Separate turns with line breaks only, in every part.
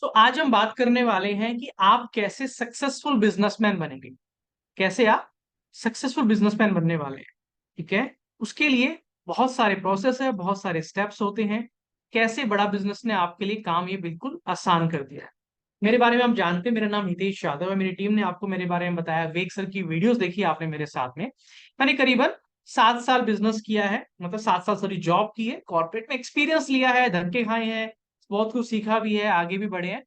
आज हम बात करने वाले हैं कि आप कैसे सक्सेसफुल बिजनेसमैन बनेंगे। कैसे आप सक्सेसफुल बिजनेसमैन बनने वाले हैं। ठीक है। उसके लिए बहुत सारे प्रोसेस है, बहुत सारे स्टेप्स होते हैं। कैसे बड़ा बिजनेस ने आपके लिए काम ये बिल्कुल आसान कर दिया है। मेरे बारे में आप जानते हैं, मेरा नाम हितेश यादव है। मेरी टीम ने आपको मेरे बारे में बताया, वेग सर की वीडियोस देखी आपने मेरे साथ में। मैंने करीबन 7 साल बिजनेस किया है, मतलब 7 साल सॉरी जॉब की है, कॉर्पोरेट में एक्सपीरियंस लिया है, धक्के खाए हैं, बहुत कुछ सीखा भी है, आगे भी बढ़े हैं।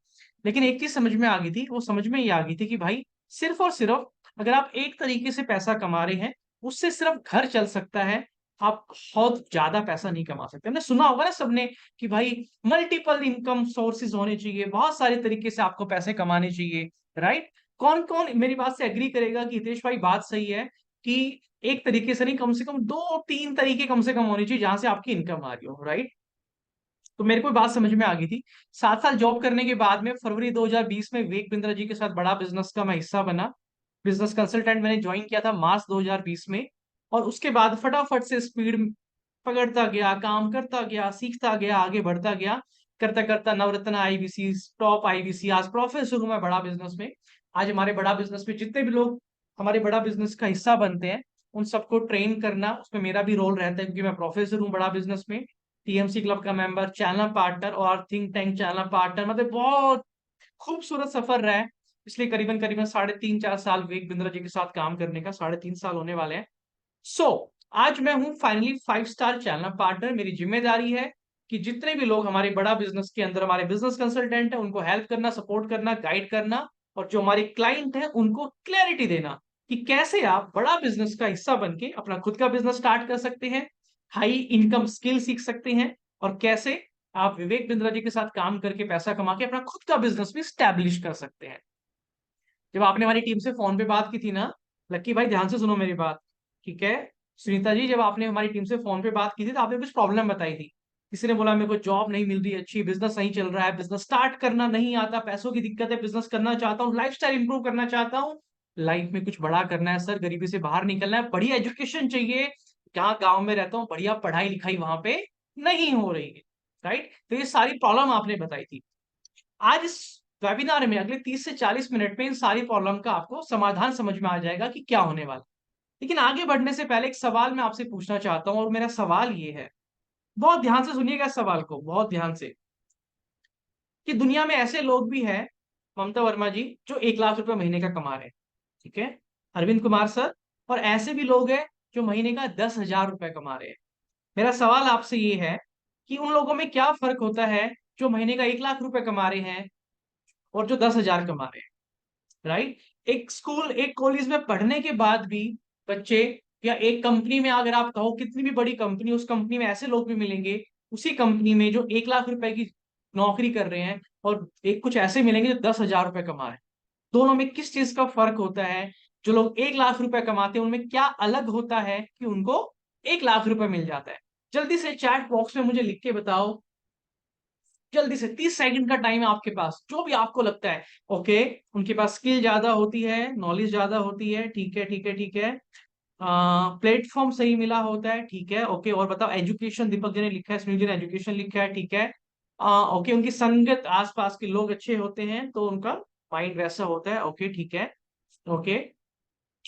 लेकिन एक चीज समझ में आ गई थी, वो समझ में ये आ गई थी कि भाई सिर्फ और सिर्फ अगर आप एक तरीके से पैसा कमा रहे हैं, उससे सिर्फ घर चल सकता है। आप बहुत ज्यादा पैसा नहीं कमा सकते। हमने सुना होगा ना सबने कि भाई मल्टीपल इनकम सोर्सेज होने चाहिए, बहुत सारे तरीके से आपको पैसे कमाने चाहिए। राइट। कौन कौन मेरी बात से एग्री करेगा कि हितेश भाई बात सही है कि एक तरीके से नहीं, कम से कम दो तीन तरीके कम से कम होने चाहिए जहां से आपकी इनकम आ रही हो। राइट। तो मेरे को बात समझ में आ गई थी। 7 साल जॉब करने के बाद में फरवरी 2020 में विवेक बिंद्रा जी के साथ बड़ा बिजनेस का मैं हिस्सा बना। बिजनेस कंसल्टेंट मैंने ज्वाइन किया था मार्च 2020 में। और उसके बाद फटाफट से स्पीड पकड़ता गया, काम करता गया, सीखता गया, आगे बढ़ता गया। करता करता नवरत्न आईबीसी, टॉप आईबीसी, आज प्रोफेसर हूं मैं बड़ा बिजनेस में। आज हमारे बड़ा बिजनेस में जितने भी लोग हमारे बड़ा बिजनेस का हिस्सा बनते हैं, उन सबको ट्रेन करना, उसमें मेरा भी रोल रहता है क्योंकि मैं प्रोफेसर हूँ बड़ा बिजनेस में। टीएमसी क्लब का मेंबर, चैनल पार्टनर और थिंक टैंक चैनल पार्टनर, मतलब बहुत खूबसूरत सफर रहा है। इसलिए करीबन करीबन 3.5 4 साल विवेक बिंद्रा जी के साथ काम करने का 3.5 साल होने वाले हैं। सो आज मैं हूं फाइनली 5 स्टार चैनल पार्टनर। मेरी जिम्मेदारी है कि जितने भी लोग हमारे बड़ा बिजनेस के अंदर हमारे बिजनेस कंसल्टेंट है, उनको हेल्प करना, सपोर्ट करना, गाइड करना। और जो हमारे क्लाइंट है उनको क्लैरिटी देना कि कैसे आप बड़ा बिजनेस का हिस्सा बन के अपना खुद का बिजनेस स्टार्ट कर सकते हैं, हाई इनकम स्किल सीख सकते हैं, और कैसे आप विवेक बिंद्रा जी के साथ काम करके पैसा कमा के अपना खुद का बिजनेस भी स्टैब्लिश कर सकते हैं। जब आपने हमारी टीम से फोन पे बात की थी ना, लक्की भाई ध्यान से सुनो मेरी बात। ठीक है। सुनीता जी, जब आपने हमारी टीम से फोन पे बात की थी तो आपने कुछ प्रॉब्लम बताई थी। किसी ने बोला मेरे को जॉब नहीं मिल रही अच्छी, बिजनेस नहीं चल रहा है, बिजनेस स्टार्ट करना नहीं आता, पैसों की दिक्कत है, बिजनेस करना चाहता हूँ, लाइफस्टाइल इंप्रूव करना चाहता हूँ, लाइफ में कुछ बड़ा करना है सर, गरीबी से बाहर निकलना है, बढ़िया एजुकेशन चाहिए। जहाँ गाँव में रहता हूँ बढ़िया पढ़ाई लिखाई वहां पे नहीं हो रही है। राइट। तो ये सारी प्रॉब्लम आपने बताई थी। आज इस वेबिनार में अगले 30 से 40 मिनट में इन सारी प्रॉब्लम का आपको समाधान समझ में आ जाएगा कि क्या होने वाला। लेकिन आगे बढ़ने से पहले एक सवाल मैं आपसे पूछना चाहता हूं, और मेरा सवाल ये है, बहुत ध्यान से सुनिएगा इस सवाल को, बहुत ध्यान से। कि दुनिया में ऐसे लोग भी हैं, ममता वर्मा जी, जो 1 लाख रुपए महीने का कमा रहे हैं। ठीक है। अरविंद कुमार सर। और ऐसे भी लोग हैं जो महीने का 10,000 रुपए कमा रहे हैं। मेरा सवाल आपसे ये है कि उन लोगों में क्या फर्क होता है, जो महीने का 1 लाख रुपए कमा रहे हैं और जो 10,000 कमा रहे हैं। राइट। एक स्कूल एक कॉलेज में पढ़ने के बाद भी बच्चे, या एक कंपनी में अगर आप कहो कितनी भी बड़ी कंपनी, उस कंपनी में ऐसे लोग भी मिलेंगे उसी कंपनी में जो 1 लाख रुपए की नौकरी कर रहे हैं, और एक कुछ ऐसे मिलेंगे जो 10,000 रुपए कमा रहे हैं। दोनों में किस चीज का फर्क होता है? जो लोग 1 लाख रुपए कमाते हैं उनमें क्या अलग होता है कि उनको 1 लाख रुपए मिल जाता है? जल्दी से चैट बॉक्स में मुझे लिख के बताओ। जल्दी से 30 सेकंड का टाइम है आपके पास, जो भी आपको लगता है। ओके। उनके पास स्किल ज्यादा होती है, नॉलेज ज्यादा होती है, ठीक है ठीक है ठीक है। प्लेटफॉर्म सही मिला होता है, ठीक है ओके। और बताओ एजुकेशन, दीपक जी ने लिखा है, सुनील जी ने एजुकेशन लिखा है, ठीक है। ओके। उनकी संगत, आसपास के लोग अच्छे होते हैं तो उनका माइंड वैसा होता है, ओके ठीक है। ओके।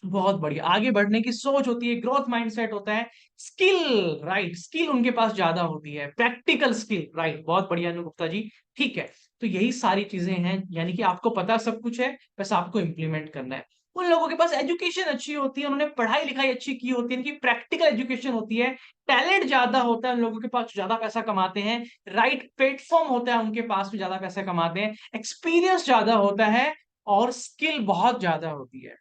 बहुत बढ़िया। आगे बढ़ने की सोच होती है, ग्रोथ माइंडसेट होता है। स्किल, राइट, स्किल उनके पास ज्यादा होती है, प्रैक्टिकल स्किल, राइट, बहुत बढ़िया अनु गुप्ता जी। ठीक है। तो यही सारी चीजें हैं, यानी कि आपको पता सब कुछ है, बस आपको इम्प्लीमेंट करना है। उन लोगों के पास एजुकेशन अच्छी होती है, उन्होंने पढ़ाई लिखाई अच्छी की होती है, इनकी प्रैक्टिकल एजुकेशन होती है, टैलेंट ज्यादा होता है उन लोगों के पास, ज्यादा पैसा कमाते हैं। राइट प्लेटफॉर्म होता है उनके पास, भी ज्यादा पैसा कमाते हैं, एक्सपीरियंस ज्यादा होता है, और स्किल बहुत ज्यादा होती है।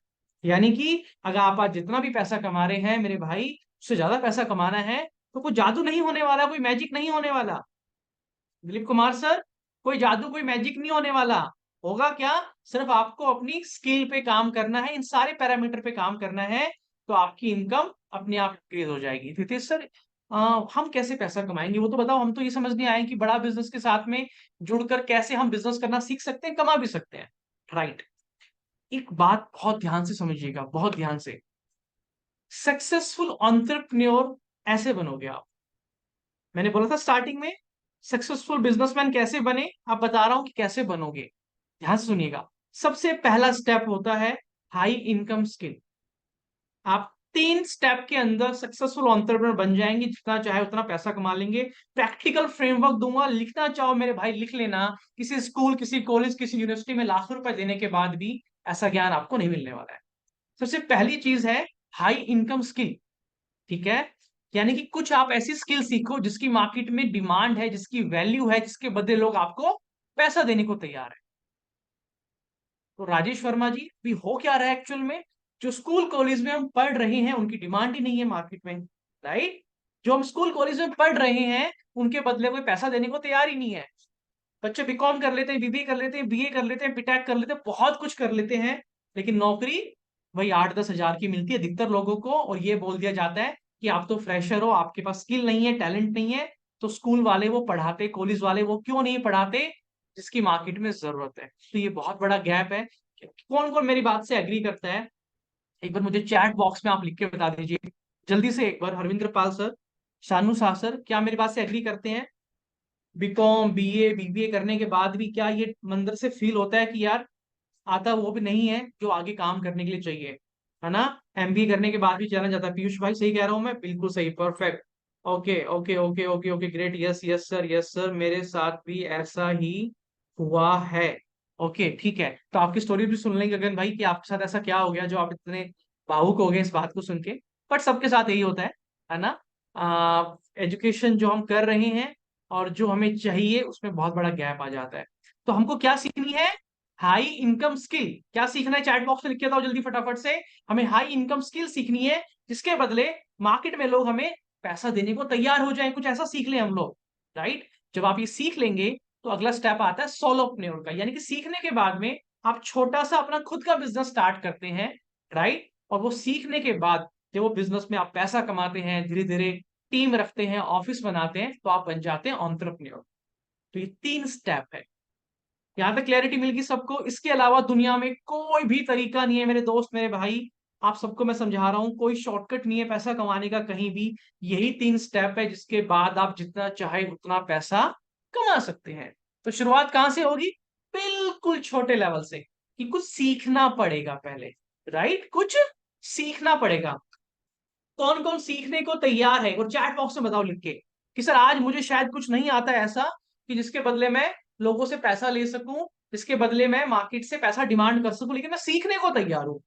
यानी कि अगर आप आज जितना भी पैसा कमा रहे हैं मेरे भाई, उससे ज्यादा पैसा कमाना है तो कोई जादू नहीं होने वाला, कोई मैजिक नहीं होने वाला। दिलीप कुमार सर, कोई जादू कोई मैजिक नहीं होने वाला। होगा क्या? सिर्फ आपको अपनी स्किल पे काम करना है, इन सारे पैरामीटर पे काम करना है, तो आपकी इनकम अपने आप इंक्रीज हो जाएगी। नितीश सर, हम कैसे पैसा कमाएंगे वो तो बताओ। हम तो ये समझने आए कि बड़ा बिजनेस के साथ में जुड़कर कैसे हम बिजनेस करना सीख सकते हैं, कमा भी सकते हैं। राइट। एक बात बहुत ध्यान से समझिएगा, बहुत ध्यान से। सक्सेसफुल एंटरप्रेन्योर ऐसे बनोगे आप। मैंने बोला था स्टार्टिंग में, सक्सेसफुल बिजनेसमैन कैसे बने, आप बता रहा हूं कि कैसे बनोगे, ध्यान से सुनिएगा। सबसे पहला स्टेप होता है हाई इनकम स्किल। आप 3 स्टेप के अंदर सक्सेसफुल एंटरप्रेन्योर बन जाएंगे, जितना चाहे उतना पैसा कमा लेंगे। प्रैक्टिकल फ्रेमवर्क दूंगा, लिखना चाहो मेरे भाई लिख लेना। किसी स्कूल, किसी कॉलेज, किसी यूनिवर्सिटी में लाखों रुपए देने के बाद भी ऐसा ज्ञान आपको नहीं मिलने वाला है। सबसे पहली चीज है हाई इनकम स्किल, ठीक है। यानी कि कुछ आप ऐसी स्किल सीखो जिसकी मार्केट में डिमांड है, जिसकी वैल्यू है, जिसके बदले लोग आपको पैसा देने को तैयार है। तो राजेश वर्मा जी भी हो क्या रहा है एक्चुअल में, जो स्कूल कॉलेज में हम पढ़ रहे हैं उनकी डिमांड ही नहीं है मार्केट में, राइट। जो हम स्कूल कॉलेज में पढ़ रहे हैं उनके बदले कोई पैसा देने को तैयार ही नहीं है। बच्चे बीकॉम कर लेते हैं, बीबीए कर लेते हैं, बीए कर लेते हैं, बीटेक कर लेते हैं, बहुत कुछ कर लेते हैं, लेकिन नौकरी वही 8-10 हजार की मिलती है अधिकतर लोगों को। और ये बोल दिया जाता है कि आप तो फ्रेशर हो, आपके पास स्किल नहीं है, टैलेंट नहीं है। तो स्कूल वाले वो पढ़ाते, कॉलेज वाले वो क्यों नहीं पढ़ाते जिसकी मार्केट में जरूरत है। तो ये बहुत बड़ा गैप है। कौन कौन मेरी बात से एग्री करता है, एक बार मुझे चैट बॉक्स में आप लिख के बता दीजिए जल्दी से एक बार। हरविंद्र पाल सर, शानू शाह सर, क्या मेरी बात से एग्री करते हैं? बीकॉम, बीए, बीबीए करने के बाद भी क्या ये मंदिर से फील होता है कि यार आता वो भी नहीं है जो आगे काम करने के लिए चाहिए, है ना। एमबीए करने के बाद भी चला जाता है। पीयूष भाई सही कह रहा हूं मैं? बिल्कुल सही, perfect. Okay okay okay okay okay, great, yes yes sir, yes sir, मेरे साथ भी ऐसा ही हुआ है। ओके ठीक है, तो आपकी स्टोरी भी सुन लेंगे गगन भाई कि आपके साथ ऐसा क्या हो गया जो आप इतने भावुक हो गए इस बात को सुन के। बट सबके साथ यही होता है ना। एजुकेशन जो हम कर रहे हैं और जो हमें चाहिए उसमें बहुत बड़ा गैप आ जाता है। तो हमको क्या सीखनी है? High income skill. क्या सीखना है? चैट बॉक्स में लिख के बताओ जल्दी फटाफट से। हमें हाई इनकम स्किल सीखनी है जिसके बदले मार्केट में लोग हमें पैसा देने को तैयार हो जाए, कुछ ऐसा सीख लें हम लोग, राइट। जब आप ये सीख लेंगे तो अगला स्टेप आता है सोलोप्रेन्योर का, यानी कि सीखने के बाद में आप छोटा सा अपना खुद का बिजनेस स्टार्ट करते हैं, राइट। और वो सीखने के बाद जब वो बिजनेस में आप पैसा कमाते हैं, धीरे धीरे टीम रखते हैं, ऑफिस बनाते हैं, तो आप बन जाते हैं एंटरप्रेन्योर। तो ये 3 स्टेप है। यहाँ पे क्लैरिटी मिल गई सबको? इसके अलावा दुनिया में कोई भी तरीका नहीं है मेरे दोस्त, मेरे भाई। आप सबको मैं समझा रहा हूं, कोई शॉर्टकट नहीं है पैसा कमाने का कहीं भी। यही 3 स्टेप है जिसके बाद आप जितना चाहे उतना पैसा कमा सकते हैं। तो शुरुआत कहां से होगी? बिल्कुल छोटे लेवल से, कि कुछ सीखना पड़ेगा पहले, राइट। कुछ सीखना पड़ेगा। कौन कौन सीखने को तैयार है? और चैट बॉक्स में बताओ लिख के कि सर आज मुझे शायद कुछ नहीं आता है ऐसा कि जिसके बदले मैं लोगों से पैसा ले सकूं, जिसके बदले मैं मार्केट से पैसा डिमांड कर सकूं, लेकिन मैं सीखने को तैयार हूं।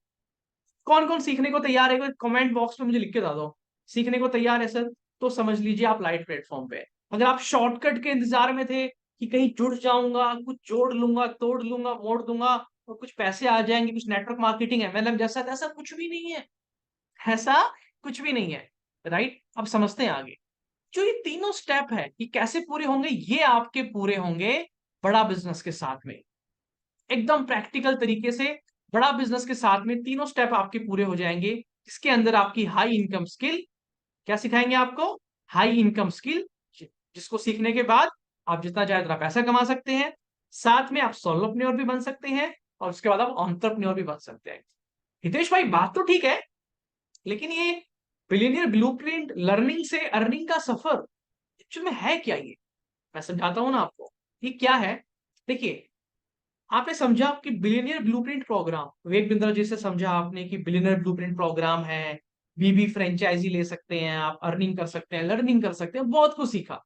कौन कौन सीखने को तैयार है? कमेंट बॉक्स में मुझे लिख के बता दो। सीखने को तैयार है सर, तो समझ लीजिए आप लाइट प्लेटफॉर्म पे हैं। अगर आप शॉर्टकट के इंतजार में थे कि कहीं जुड़ जाऊंगा, कुछ जोड़ लूंगा, तोड़ लूंगा, मोड़ दूंगा और कुछ पैसे आ जाएंगे, कुछ नेटवर्क मार्केटिंग एमएलएम जैसा, तो ऐसा कुछ भी नहीं है। ऐसा कुछ भी नहीं है, राइट। अब समझते हैं आगे। जो ये तीनों स्टेप है ये कैसे पूरे होंगे? ये आपके पूरे होंगे बड़ा बिजनेस के साथ में, एकदम प्रैक्टिकल तरीके से। बड़ा बिजनेस के साथ में तीनों स्टेप आपके पूरे हो जाएंगे, इसके अंदर आपकी हाई इनकम स्किल। क्या सिखाएंगे आपको? हाई इनकम स्किल, जिसको सीखने के बाद आप जितना चाहे उतना पैसा कमा सकते हैं, साथ में आप सोलोप्रेन्योर भी बन सकते हैं, और उसके बाद आप एंटरप्रेन्योर भी बन सकते हैं। हितेश भाई बात तो ठीक है, लेकिन ये बिलियनियर ब्लूप्रिंट लर्निंग से अर्निंग का सफर एक्चुअल में है क्या? ये मैं समझाता हूं ना आपको, ये क्या है। देखिए, आपने समझा कि billionaire blueprint programme, Vivek Bindra ji से समझा आपने कि बिलियनियर ब्लूप्रिंट प्रोग्राम है, बीबी फ्रेंचाइजी ले सकते हैं आप, अर्निंग कर सकते हैं, लर्निंग कर सकते हैं, बहुत कुछ सीखा।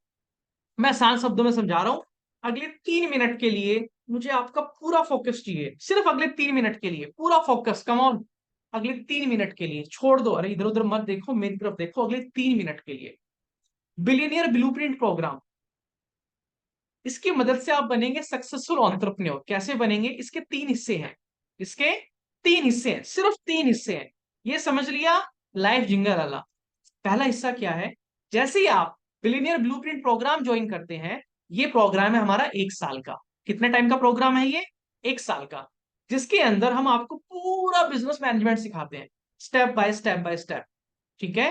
मैं आसान शब्दों में समझा रहा हूं। अगले 3 मिनट के लिए मुझे आपका पूरा फोकस चाहिए, सिर्फ अगले 3 मिनट के लिए पूरा फोकस, कम ऑन। अगले 3 मिनट के लिए छोड़ दो, अरे इधर उधर मत देखो, मेरी तरफ देखो, अगले 3 मिनट के लिए। बिलियनियर ब्लूप्रिंट प्रोग्राम, इसकी मदद से आप बनेंगे सक्सेसफुल एंटरप्रेन्योर। कैसे बनेंगे? इसके 3 हिस्से हैं। इसके 3 हिस्से हैं, सिर्फ 3 हिस्से हैं। ये समझ लिया लाइफ जिंगर वाला। पहला हिस्सा क्या है? जैसे ही आप बिलियनियर ब्लूप्रिंट प्रोग्राम ज्वाइन करते हैं, ये प्रोग्राम है हमारा 1 साल का। कितने टाइम का प्रोग्राम है ये? 1 साल का, जिसके अंदर हम आपको पूरा बिजनेस मैनेजमेंट सिखाते हैं, step by step by step, ठीक है।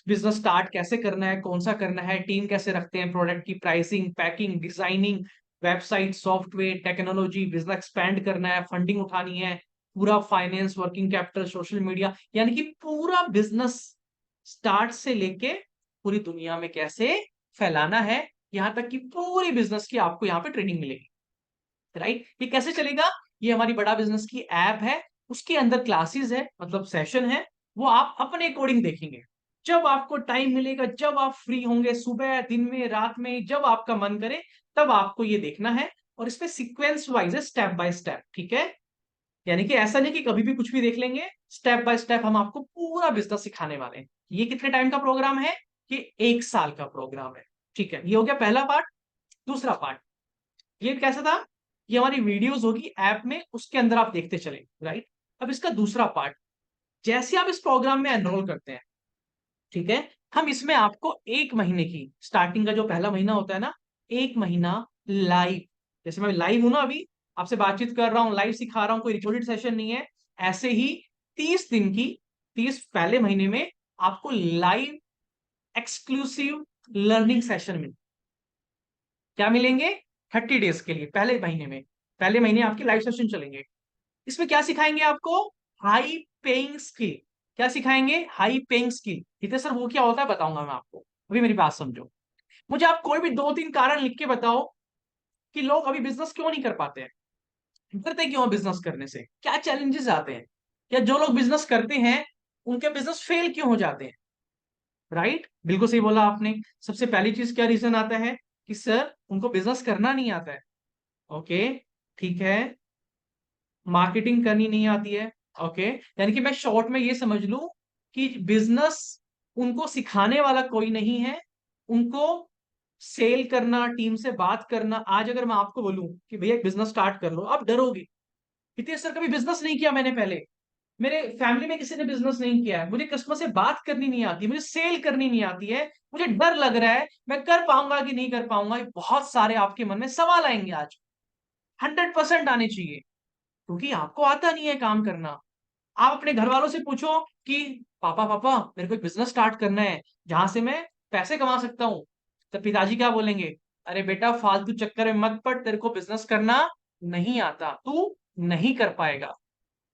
बिजनेस स्टार्ट कैसे करना है, कौन सा करना है, टीम कैसे रखते हैं, प्रोडक्ट की pricing, packing, designing, website, software, technology, business expand करना है, फंडिंग उठानी है, पूरा finance, working capital, social media, यानी कि पूरा बिजनेस स्टार्ट से लेके पूरी दुनिया में कैसे फैलाना है, यहाँ तक कि पूरी बिजनेस की आपको यहाँ पे ट्रेनिंग मिलेगी, राइट। ये कैसे चलेगा? ये हमारी बड़ा बिजनेस की ऐप है, उसके अंदर क्लासेस है, मतलब सेशन है, वो आप अपने अकॉर्डिंग देखेंगे। जब आपको टाइम मिलेगा, जब आप फ्री होंगे, सुबह, दिन में, रात में, जब आपका मन करे, तब आपको ये देखना है। और इसमें सीक्वेंस वाइज है, स्टेप बाय स्टेप, ठीक है। यानी कि ऐसा नहीं कि कभी भी कुछ भी देख लेंगे, स्टेप बाय स्टेप हम आपको पूरा बिजनेस सिखाने वाले हैं। ये कितने टाइम का प्रोग्राम है? ये 1 साल का प्रोग्राम है, ठीक है। ये हो गया पहला पार्ट। दूसरा पार्ट ये कैसा था? ये हमारी वीडियोस होगी ऐप में, उसके अंदर आप देखते चले, राइट। अब इसका दूसरा पार्ट, जैसे आप इस प्रोग्राम में एनरोल करते हैं, ठीक है, हम इसमें आपको 1 महीने की, स्टार्टिंग का जो पहला महीना होता है ना, 1 महीना लाइव, जैसे मैं लाइव हूं ना अभी, आपसे बातचीत कर रहा हूं, लाइव सिखा रहा हूं, कोई रिकॉर्डेड सेशन नहीं है। ऐसे ही 30 दिन की, 30 पहले महीने में आपको लाइव एक्सक्लूसिव लर्निंग सेशन मिल, क्या मिलेंगे? 30 डेज के लिए, पहले महीने में, पहले महीने आपके लाइव सेशन चलेंगे। इसमें क्या सिखाएंगे आपको? High paying skill. क्या सिखाएंगे? High paying skill. ठीक है सर, वो क्या होता है बताऊंगा मैं आपको, अभी मेरी बात समझो। मुझे आप कोई भी 2-3 कारण लिख के बताओ कि लोग अभी बिजनेस क्यों नहीं कर पाते हैं, डरते क्यों हैं बिजनेस करने से, क्या चैलेंजेस आते हैं, या जो लोग बिजनेस करते हैं उनके बिजनेस फेल क्यों हो जाते हैं, राइट। बिल्कुल सही बोला आपने। सबसे पहली चीज क्या रीजन आता है? कि सर उनको बिजनेस करना नहीं आता है। ओके, ठीक है। मार्केटिंग करनी नहीं आती है। ओके, यानी कि मैं शॉर्ट में ये समझ लूं कि बिजनेस उनको सिखाने वाला कोई नहीं है, उनको सेल करना, टीम से बात करना। आज अगर मैं आपको बोलूं कि भैया एक बिजनेस स्टार्ट कर लो, आप डरोगे। इतने सर कभी बिजनेस नहीं किया मैंने पहले, मेरे फैमिली में किसी ने बिजनेस नहीं किया है, मुझे कस्टमर से बात करनी नहीं आती, मुझे सेल करनी नहीं आती है, मुझे डर लग रहा है, मैं कर पाऊंगा कि नहीं कर पाऊंगा। ये बहुत सारे आपके मन में सवाल आएंगे आज, 100% आने चाहिए, क्योंकि आपको आता नहीं है काम करना। आप अपने घर वालों से पूछो कि पापा पापा मेरे को एक बिजनेस स्टार्ट करना है जहां से मैं पैसे कमा सकता हूँ, तो पिताजी क्या बोलेंगे? अरे बेटा फालतू चक्कर में मत पड़, तेरे को बिजनेस करना नहीं आता, तू नहीं कर पाएगा,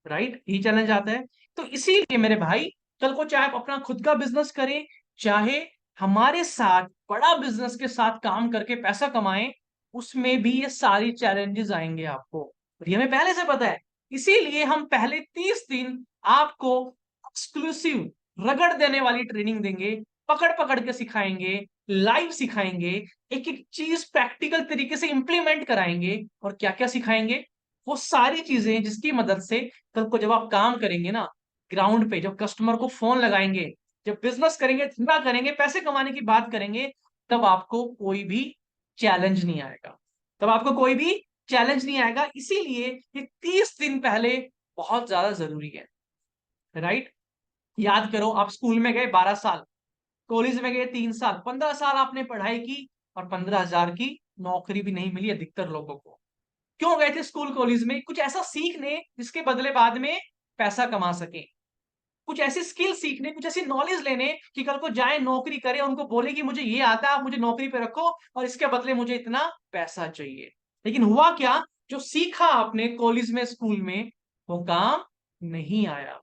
राइट। यही चैलेंज आता है। तो इसीलिए मेरे भाई, कल को चाहे आप अपना खुद का बिजनेस करें, चाहे हमारे साथ बड़ा बिजनेस के साथ काम करके पैसा कमाएं, उसमें भी ये सारी चैलेंजेस आएंगे आपको, और ये हमें पहले से पता है। इसीलिए हम पहले 30 दिन आपको एक्सक्लूसिव, रगड़ देने वाली ट्रेनिंग देंगे, पकड़ पकड़ के सिखाएंगे, लाइव सिखाएंगे, एक एक चीज प्रैक्टिकल तरीके से इंप्लीमेंट कराएंगे। और क्या क्या सिखाएंगे? वो सारी चीजें जिसकी मदद से कल को जब आप काम करेंगे ना, ग्राउंड पे जब कस्टमर को फोन लगाएंगे, जब बिजनेस करेंगे, धंधा करेंगे, पैसे कमाने की बात करेंगे, तब आपको कोई भी चैलेंज नहीं आएगा, तब आपको कोई भी चैलेंज नहीं आएगा। इसीलिए ये 30 दिन पहले बहुत ज्यादा जरूरी है, राइट। याद करो, आप स्कूल में गए 12 साल, कॉलेज में गए 3 साल, 15 साल आपने पढ़ाई की, और 15,000 की नौकरी भी नहीं मिली अधिकतर लोगों को। क्यों गए थे स्कूल कॉलेज में? कुछ ऐसा सीखने जिसके बदले बाद में पैसा कमा सके, कुछ ऐसी स्किल सीखने, कुछ ऐसी नॉलेज लेने कि कल को जाए नौकरी करे, उनको बोले कि मुझे ये आता है, आप मुझे नौकरी पे रखो और इसके बदले मुझे इतना पैसा चाहिए। लेकिन हुआ क्या? जो सीखा आपने कॉलेज में, स्कूल में, वो काम नहीं आया,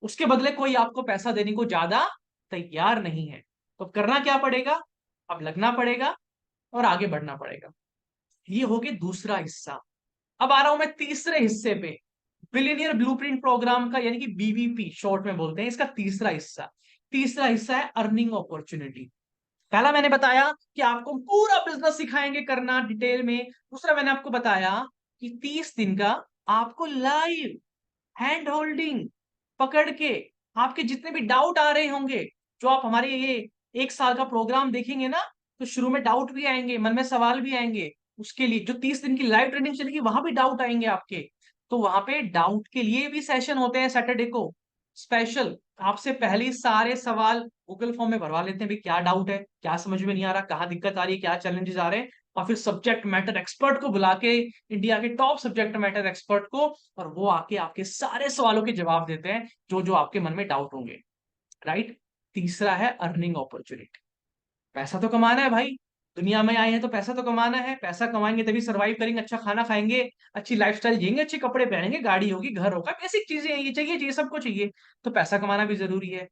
उसके बदले कोई आपको पैसा देने को ज्यादा तैयार नहीं है। तो करना क्या पड़ेगा? अब लगना पड़ेगा और आगे बढ़ना पड़ेगा। ये हो गया दूसरा हिस्सा। अब आ रहा हूं मैं तीसरे हिस्से पे, बिलियनियर ब्लूप्रिंट प्रोग्राम का, यानी कि बीबीपी शॉर्ट में बोलते हैं, इसका तीसरा हिस्सा। तीसरा हिस्सा है अर्निंग अपॉर्चुनिटी। पहला मैंने बताया कि आपको पूरा बिजनेस सिखाएंगे करना डिटेल में। दूसरा मैंने आपको बताया कि 30 दिन का आपको लाइव हैंड होल्डिंग, पकड़ के, आपके जितने भी डाउट आ रहे होंगे, जो आप हमारे ये 1 साल का प्रोग्राम देखेंगे ना, तो शुरू में डाउट भी आएंगे, मन में सवाल भी आएंगे। उसके लिए जो 30 दिन की लाइव ट्रेनिंग चलेगी, वहां भी डाउट आएंगे आपके। तो वहां पे डाउट के लिए भी सेशन होते हैं सैटरडे को स्पेशल। आपसे पहले ही सारे सवाल गूगल फॉर्म में भरवा लेते हैं, भाई क्या डाउट है, क्या समझ में नहीं आ रहा, कहाँ दिक्कत आ रही है, क्या चैलेंजेस आ रहे हैं। और फिर सब्जेक्ट मैटर एक्सपर्ट को बुला के, इंडिया के टॉप सब्जेक्ट मैटर एक्सपर्ट को, और वो आके आपके सारे सवालों के जवाब देते हैं, जो जो आपके मन में डाउट होंगे, राइट। तीसरा है अर्निंग अपॉर्चुनिटी। पैसा तो कमाना है भाई, दुनिया में आए हैं तो पैसा तो कमाना है, पैसा कमाएंगे तभी सरवाइव करेंगे, अच्छा खाना खाएंगे, अच्छी लाइफस्टाइल जिएंगे, अच्छे कपड़े पहनेंगे, गाड़ी होगी, घर होगा, बेसिक चीजें हैं, ये चाहिए, ये सबको चाहिए। तो पैसा कमाना भी जरूरी है।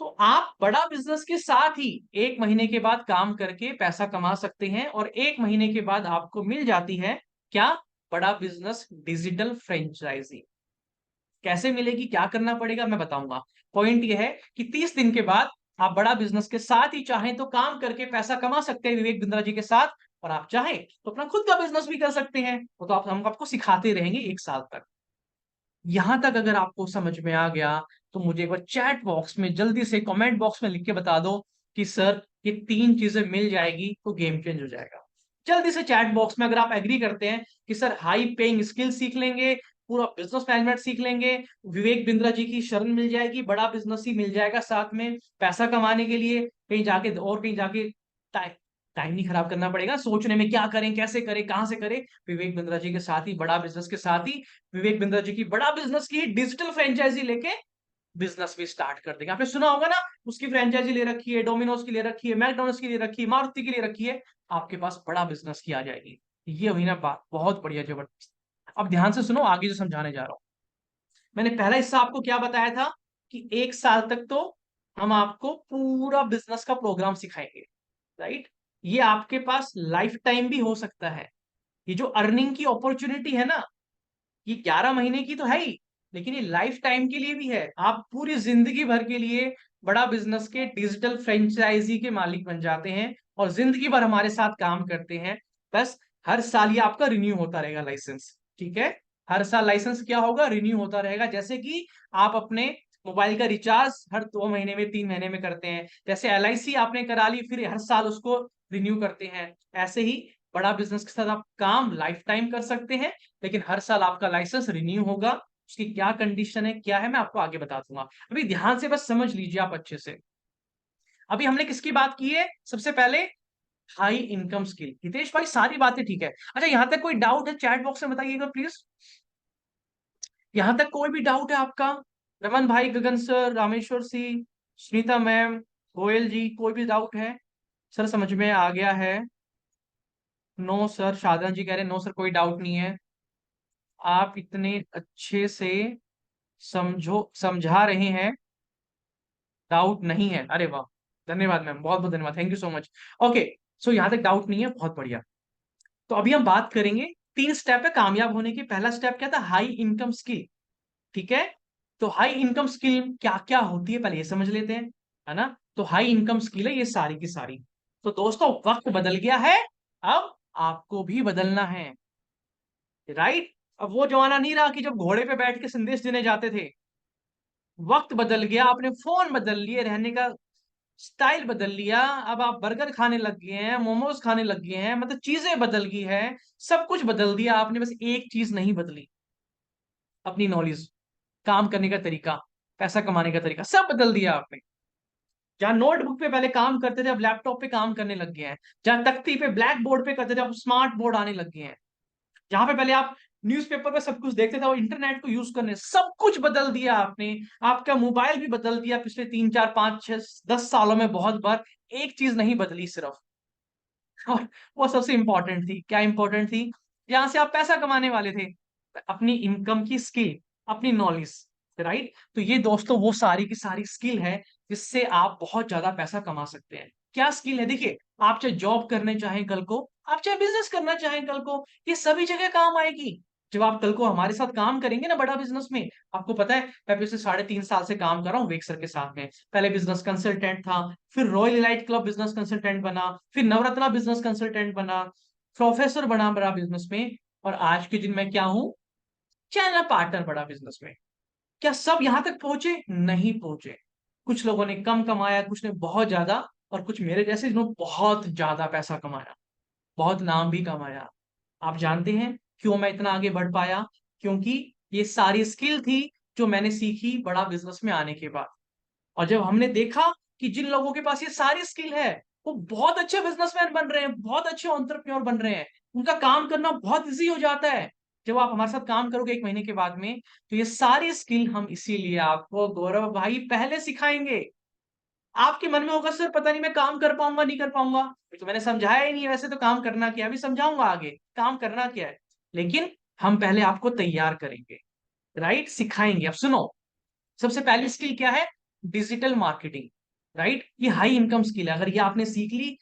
तो आप बड़ा बिजनेस के साथ ही 1 महीने के बाद काम करके पैसा कमा सकते हैं, और 1 महीने के बाद आपको मिल जाती है क्या? बड़ा बिजनेस डिजिटल फ्रेंचाइजी। कैसे मिलेगी, क्या करना पड़ेगा, मैं बताऊंगा। पॉइंट यह है कि 30 दिन के बाद आप बड़ा बिजनेस के साथ ही चाहें तो काम करके पैसा कमा सकते हैं विवेक बिंद्रा जी के साथ, और आप चाहें तो अपना खुद का बिजनेस भी कर सकते हैं। वो तो हम आपको सिखाते रहेंगे 1 साल तक। यहां तक अगर आपको समझ में आ गया तो मुझे एक बार चैट बॉक्स में जल्दी से कमेंट बॉक्स में लिख के बता दो कि सर ये 3 चीजें मिल जाएगी तो गेम चेंज हो जाएगा। जल्दी से चैट बॉक्स में अगर आप एग्री करते हैं कि सर हाई पेइंग स्किल सीख लेंगे, पूरा बिजनेस मैनेजमेंट सीख लेंगे, विवेक बिंद्रा जी की शरण मिल जाएगी, बड़ा बिजनेस ही मिल जाएगा साथ में पैसा कमाने के लिए, कहीं जाके और कहीं जाके टाइम नहीं खराब करना पड़ेगा सोचने में क्या करें, कैसे करें, कहां से करें। विवेक बिंद्रा जी के साथ ही, बड़ा बिजनेस के साथ ही, विवेक बिंद्रा जी की बड़ा बिजनेस की डिजिटल फ्रेंचाइजी लेके बिजनेस भी स्टार्ट कर देंगे। आपने सुना होगा ना, उसकी फ्रेंचाइजी ले रखी है, डोमिनोज की ले रखी है, मैकडोनल्ड्स की ले रखी है, मारुति की ले रखी है, आपके पास बड़ा बिजनेस की आ जाएगी। ये हुई ना बात, बहुत बढ़िया, जबरदस्त। अब ध्यान से सुनो आगे जो समझाने जा रहा हूं। मैंने पहला हिस्सा आपको क्या बताया था कि 1 साल तक तो हम आपको पूरा बिजनेस का प्रोग्राम सिखाएंगे, राइट? ये आपके पास लाइफ टाइम भी हो सकता है। ये जो अर्निंग की अपॉर्चुनिटी है ना, ये 11 महीने की तो है ही, लेकिन ये लाइफ टाइम के लिए भी है। आप पूरी जिंदगी भर के लिए बड़ा बिजनेस के डिजिटल फ्रेंचाइजी के मालिक बन जाते हैं और जिंदगी भर हमारे साथ काम करते हैं। बस हर साल ये आपका रिन्यू होता रहेगा लाइसेंस, ठीक है? हर साल लाइसेंस क्या होगा, रिन्यू होता रहेगा। जैसे कि आप अपने मोबाइल का रिचार्ज हर 2 महीने में, 3 महीने में करते हैं, जैसे LIC आपने करा ली, फिर हर साल उसको रिन्यू करते हैं, ऐसे ही बड़ा बिजनेस के साथ आप काम लाइफ टाइम कर सकते हैं, लेकिन हर साल आपका लाइसेंस रिन्यू होगा। उसकी क्या कंडीशन है, क्या है, मैं आपको आगे बता दूंगा। अभी ध्यान से बस समझ लीजिए आप अच्छे से। अभी हमने किसकी बात की है सबसे पहले? High income skill. हितेश भाई सारी बातें ठीक है। अच्छा, यहां तक कोई डाउट है चैट बॉक्स में बताइएगा प्लीज। यहां तक कोई भी डाउट है आपका? रमन भाई, गगन सर, रामेश्वर सिंह, सुनीता मैम, गोयल जी, कोई भी डाउट है? सर समझ में आ गया है? नो सर, शादन जी कह रहे हैं नो सर, कोई डाउट नहीं है। आप इतने अच्छे से समझा रहे हैं, डाउट नहीं है। अरे वाह, धन्यवाद मैम, बहुत बहुत धन्यवाद, thank you so much. Okay, so यहां तक डाउट नहीं है, बहुत बढ़िया। तो अभी हम बात करेंगे, 3 स्टेप है कामयाब होने की। पहला स्टेप क्या था? हाई इनकम स्किल, ठीक है? तो हाई इनकम स्किल क्या क्या होती है पहले ये समझ लेते हैं, है ना? तो हाई इनकम स्किल है ये सारी की सारी। तो दोस्तों वक्त बदल गया है, अब आपको भी बदलना है, राइट? अब वो जमाना नहीं रहा कि जब घोड़े पे बैठ के संदेश देने जाते थे। वक्त बदल गया, आपने फोन बदल लिए, रहने का स्टाइल बदल लिया। अब आप बर्गर खाने लग गए हैं, मोमोज खाने लग गए हैं, मतलब चीजें बदल गई है, सब कुछ बदल दिया आपने, बस एक चीज नहीं बदली, अपनी नॉलेज, काम करने का तरीका, पैसा कमाने का तरीका, सब बदल दिया आपने। जहां नोटबुक पे पहले काम करते थे, अब लैपटॉप पे काम करने लग गए हैं। जहां तख्ती पे ब्लैक बोर्ड पे करते थे, अब स्मार्ट बोर्ड आने लग गए हैं। जहां पे पहले आप न्यूज़पेपर पे सब कुछ देखते थे, वो इंटरनेट को यूज करने, सब कुछ बदल दिया आपने। आपका मोबाइल भी बदल दिया पिछले 3 4 5 6 10 सालों में बहुत बार। एक चीज नहीं बदली सिर्फ, और वो सबसे इंपॉर्टेंट थी। क्या इंपॉर्टेंट थी? जहां से आप पैसा कमाने वाले थे, अपनी इनकम की स्किल, अपनी नॉलेज, राइट? तो ये दोस्तों वो सारी की सारी स्किल है जिससे आप बहुत ज्यादा पैसा कमा सकते हैं। क्या स्किल है? देखिए, आप चाहे जॉब करने चाहें कल को, आप चाहे बिजनेस करना चाहें कल को, ये सभी जगह काम आएगी। जब आप कल को हमारे साथ काम करेंगे ना बड़ा बिजनेस में, आपको पता है मैं पिछले 3.5 साल से काम कर रहा हूँ वेक सर के साथ में। पहले बिजनेस कंसल्टेंट था, फिर royal elite club business consultant बना, फिर नवरत्ना बिजनेस कंसल्टेंट बना, प्रोफेसर बना बड़ा बिजनेस में, और आज के दिन मैं क्या हूं? चैनल पार्टनर बड़ा बिजनेस में। क्या सब यहां तक पहुंचे? नहीं पहुंचे। कुछ लोगों ने कम कमाया, कुछ ने बहुत ज्यादा, और कुछ मेरे जैसे जिन्होंने बहुत ज्यादा पैसा कमाया, बहुत नाम भी कमाया। आप जानते हैं क्यों मैं इतना आगे बढ़ पाया? क्योंकि ये सारी स्किल थी जो मैंने सीखी बड़ा बिजनेस में आने के बाद। और जब हमने देखा कि जिन लोगों के पास ये सारी स्किल है, वो बहुत अच्छे बिजनेसमैन बन रहे हैं, बहुत अच्छे एंटरप्रेन्योर बन रहे हैं, उनका काम करना बहुत इजी हो जाता है। जब आप हमारे साथ काम करोगे 1 महीने के बाद में, तो ये सारी स्किल हम इसीलिए आपको गौरव भाई पहले सिखाएंगे। आपके मन में होगा सर पता नहीं मैं काम कर पाऊंगा नहीं कर पाऊंगा, तो मैंने समझाया ही नहीं, वैसे तो काम करना क्या है, अभी समझाऊंगा आगे काम करना क्या है। लेकिन हम पहले आपको तैयार करेंगे, राइट? सिखाएंगे। अब सुनो, सबसे पहली स्किल क्या है? Digital marketing, right? ये हाई इनकम स्किल है, अगर ये आपने सीख ली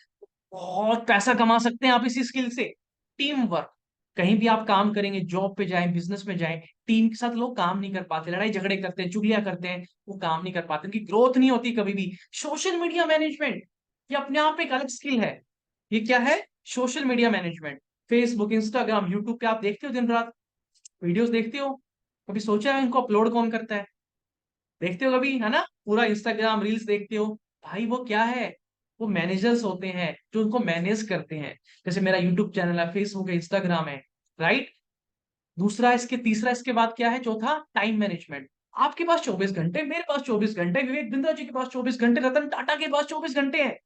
बहुत पैसा कमा सकते हैं आप इसी स्किल से। टीम वर्क, कहीं भी आप काम करेंगे, जॉब पे जाएं, बिजनेस में जाएं, टीम के साथ लोग काम नहीं कर पाते, लड़ाई झगड़े करते हैं, चुगलियां करते हैं, वो काम नहीं कर पाते, उनकी ग्रोथ नहीं होती कभी भी। सोशल मीडिया मैनेजमेंट, ये अपने आप एक अलग स्किल है। ये क्या है? Social media management. Facebook, Instagram, YouTube पे आप देखते हो दिन रात, वीडियोस देखते हो, कभी सोचा है इनको अपलोड कौन करता है? देखते हो कभी, है ना? पूरा इंस्टाग्राम रील्स देखते हो, भाई वो क्या है? वो मैनेजर्स होते हैं जो उनको मैनेज करते हैं। जैसे मेरा यूट्यूब चैनल है, फेसबुक है, इंस्टाग्राम है, राइट? दूसरा इसके, तीसरा इसके बाद क्या है, चौथा टाइम मैनेजमेंट। आपके पास 24 घंटे, मेरे पास 24 घंटे, विवेक बिंद्रा जी के पास 24 घंटे, रतन टाटा के पास 24 घंटे हैं,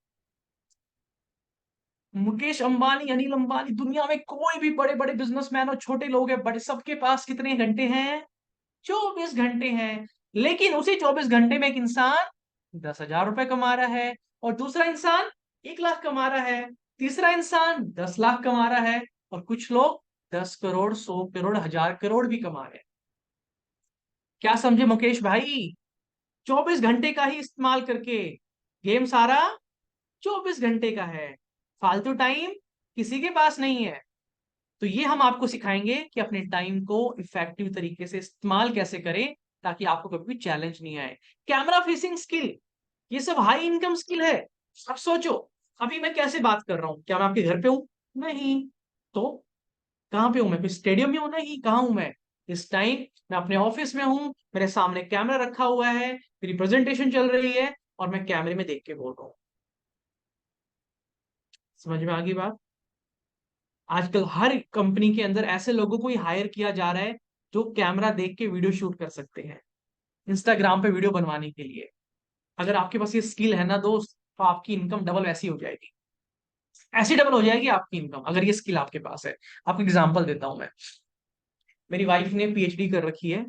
मुकेश अंबानी, अनिल अंबानी, दुनिया में कोई भी बड़े बड़े बिजनेसमैन और छोटे लोग हैं, बड़े, सबके पास कितने घंटे हैं? 24 घंटे हैं। लेकिन उसी 24 घंटे में एक इंसान 10,000 रुपए कमा रहा है, और दूसरा इंसान 1 लाख कमा रहा है, तीसरा इंसान 10 लाख कमा रहा है, और कुछ लोग 10 करोड़, 100 करोड़, 1,000 करोड़ भी कमा रहे हैं। क्या समझे मुकेश भाई? 24 घंटे का ही इस्तेमाल करके गेम सारा 24 घंटे का है, फालतू टाइम किसी के पास नहीं है। तो ये हम आपको सिखाएंगे कि अपने टाइम को इफेक्टिव तरीके से इस्तेमाल कैसे करें, ताकि आपको कभी भी चैलेंज नहीं आए। कैमरा फेसिंग स्किल, ये सब हाई इनकम स्किल है। अब सोचो, अभी मैं कैसे बात कर रहा हूं? क्या मैं आपके घर पे हूं? नहीं। तो कहाँ पे हूं मैं? कोई स्टेडियम में हूं? नहीं। कहाँ हूं मैं इस टाइम? मैं अपने ऑफिस में हूं, मेरे सामने कैमरा रखा हुआ है, मेरी प्रेजेंटेशन चल रही है, और मैं कैमरे में देख के बोल रहा हूँ। समझ में आ गई बात? आजकल हर कंपनी के अंदर ऐसे लोगों को ही हायर किया जा रहा है जो कैमरा देख के वीडियो शूट कर सकते हैं, इंस्टाग्राम पे वीडियो बनवाने के लिए। अगर आपके पास ये स्किल है ना दोस्त, तो आपकी इनकम डबल ऐसी हो जाएगी, ऐसी डबल हो जाएगी आपकी इनकम, अगर ये स्किल आपके पास है। आपको एग्जांपल देता हूं मैं। मेरी वाइफ ने पीएचडी कर रखी है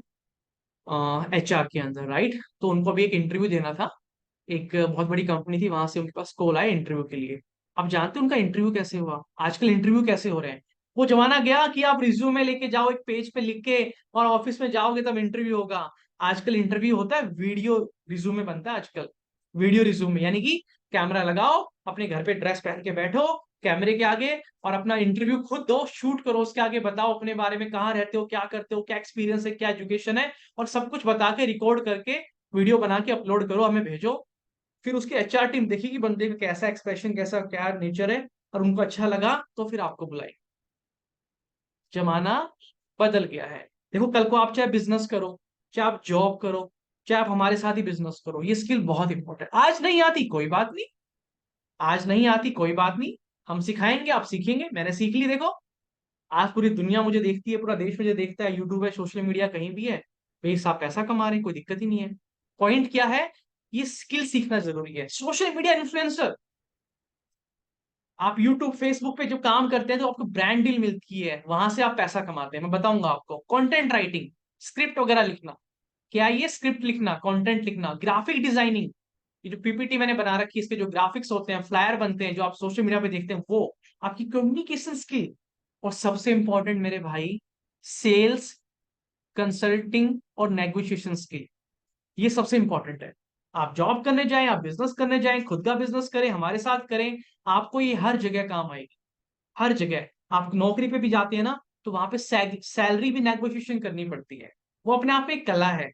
एचआर के अंदर, राइट? तो उनको अभी एक इंटरव्यू देना था, एक बहुत बड़ी कंपनी थी, वहां से उनके पास कॉल आया इंटरव्यू के लिए। अब जानते हैं उनका इंटरव्यू कैसे हुआ? आजकल इंटरव्यू कैसे हो रहे हैं? वो जमाना गया कि आप रिज्यूमे लेके जाओ एक पेज पे लिख के, और ऑफिस में जाओगे तब इंटरव्यू होगा। आजकल इंटरव्यू होता है वीडियो रिज्यूमे बनता है आजकल। वीडियो रिज्यूमे यानी कि कैमरा लगाओ, अपने घर पे ड्रेस पहन के बैठो कैमरे के आगे, और अपना इंटरव्यू खुद दो, शूट करो, उसके आगे बताओ अपने बारे में, कहाँ रहते हो, क्या करते हो, क्या एक्सपीरियंस है, क्या एजुकेशन है, और सब कुछ बता के रिकॉर्ड करके वीडियो बना के अपलोड करो, हमें भेजो। फिर उसकी एचआर टीम देखेगी बंदे का कैसा एक्सप्रेशन, कैसा क्या नेचर है, और उनको अच्छा लगा तो फिर आपको बुलाए। जमाना बदल गया है। देखो, कल को आप चाहे बिजनेस करो, चाहे आप जॉब करो, चाहे आप हमारे साथ ही बिजनेस करो, ये स्किल बहुत इंपॉर्टेंट। आज नहीं आती कोई बात नहीं, आज नहीं आती कोई बात नहीं, हम सिखाएंगे, आप सीखेंगे। मैंने सीख ली, देखो आज पूरी दुनिया मुझे देखती है, पूरा देश मुझे देखता है, यूट्यूब है, सोशल मीडिया कहीं भी है, भाई साहब पैसा कमा रहे हैं, कोई दिक्कत ही नहीं है। पॉइंट क्या है? ये स्किल सीखना जरूरी है। सोशल मीडिया इन्फ्लुएंसर, आप यूट्यूब फेसबुक पे जो काम करते हैं तो आपको ब्रांड डील मिलती है, वहां से आप पैसा कमाते हैं। मैं बताऊंगा आपको, कंटेंट राइटिंग, स्क्रिप्ट वगैरह लिखना, क्या ये स्क्रिप्ट लिखना, कंटेंट लिखना, ग्राफिक डिजाइनिंग, ये जो पीपीटी मैंने बना रखी है, इसके जो ग्राफिक्स होते हैं, फ्लायर बनते हैं, जो आप सोशल मीडिया पे देखते हैं, वो आपकी कम्युनिकेशन स्किल। और सबसे इंपॉर्टेंट मेरे भाई, सेल्स, कंसल्टिंग और नेगोशिएशन स्किल, ये सबसे इंपॉर्टेंट है। आप जॉब करने जाएं, आप बिजनेस करने जाएं, खुद का बिजनेस करें, हमारे साथ करें, आपको ये हर जगह काम आएगी, हर जगह। आप नौकरी पे भी जाते हैं ना, तो वहां पे सैलरी भी नेगोशिएशन करनी पड़ती है। वो अपने आप में एक कला है,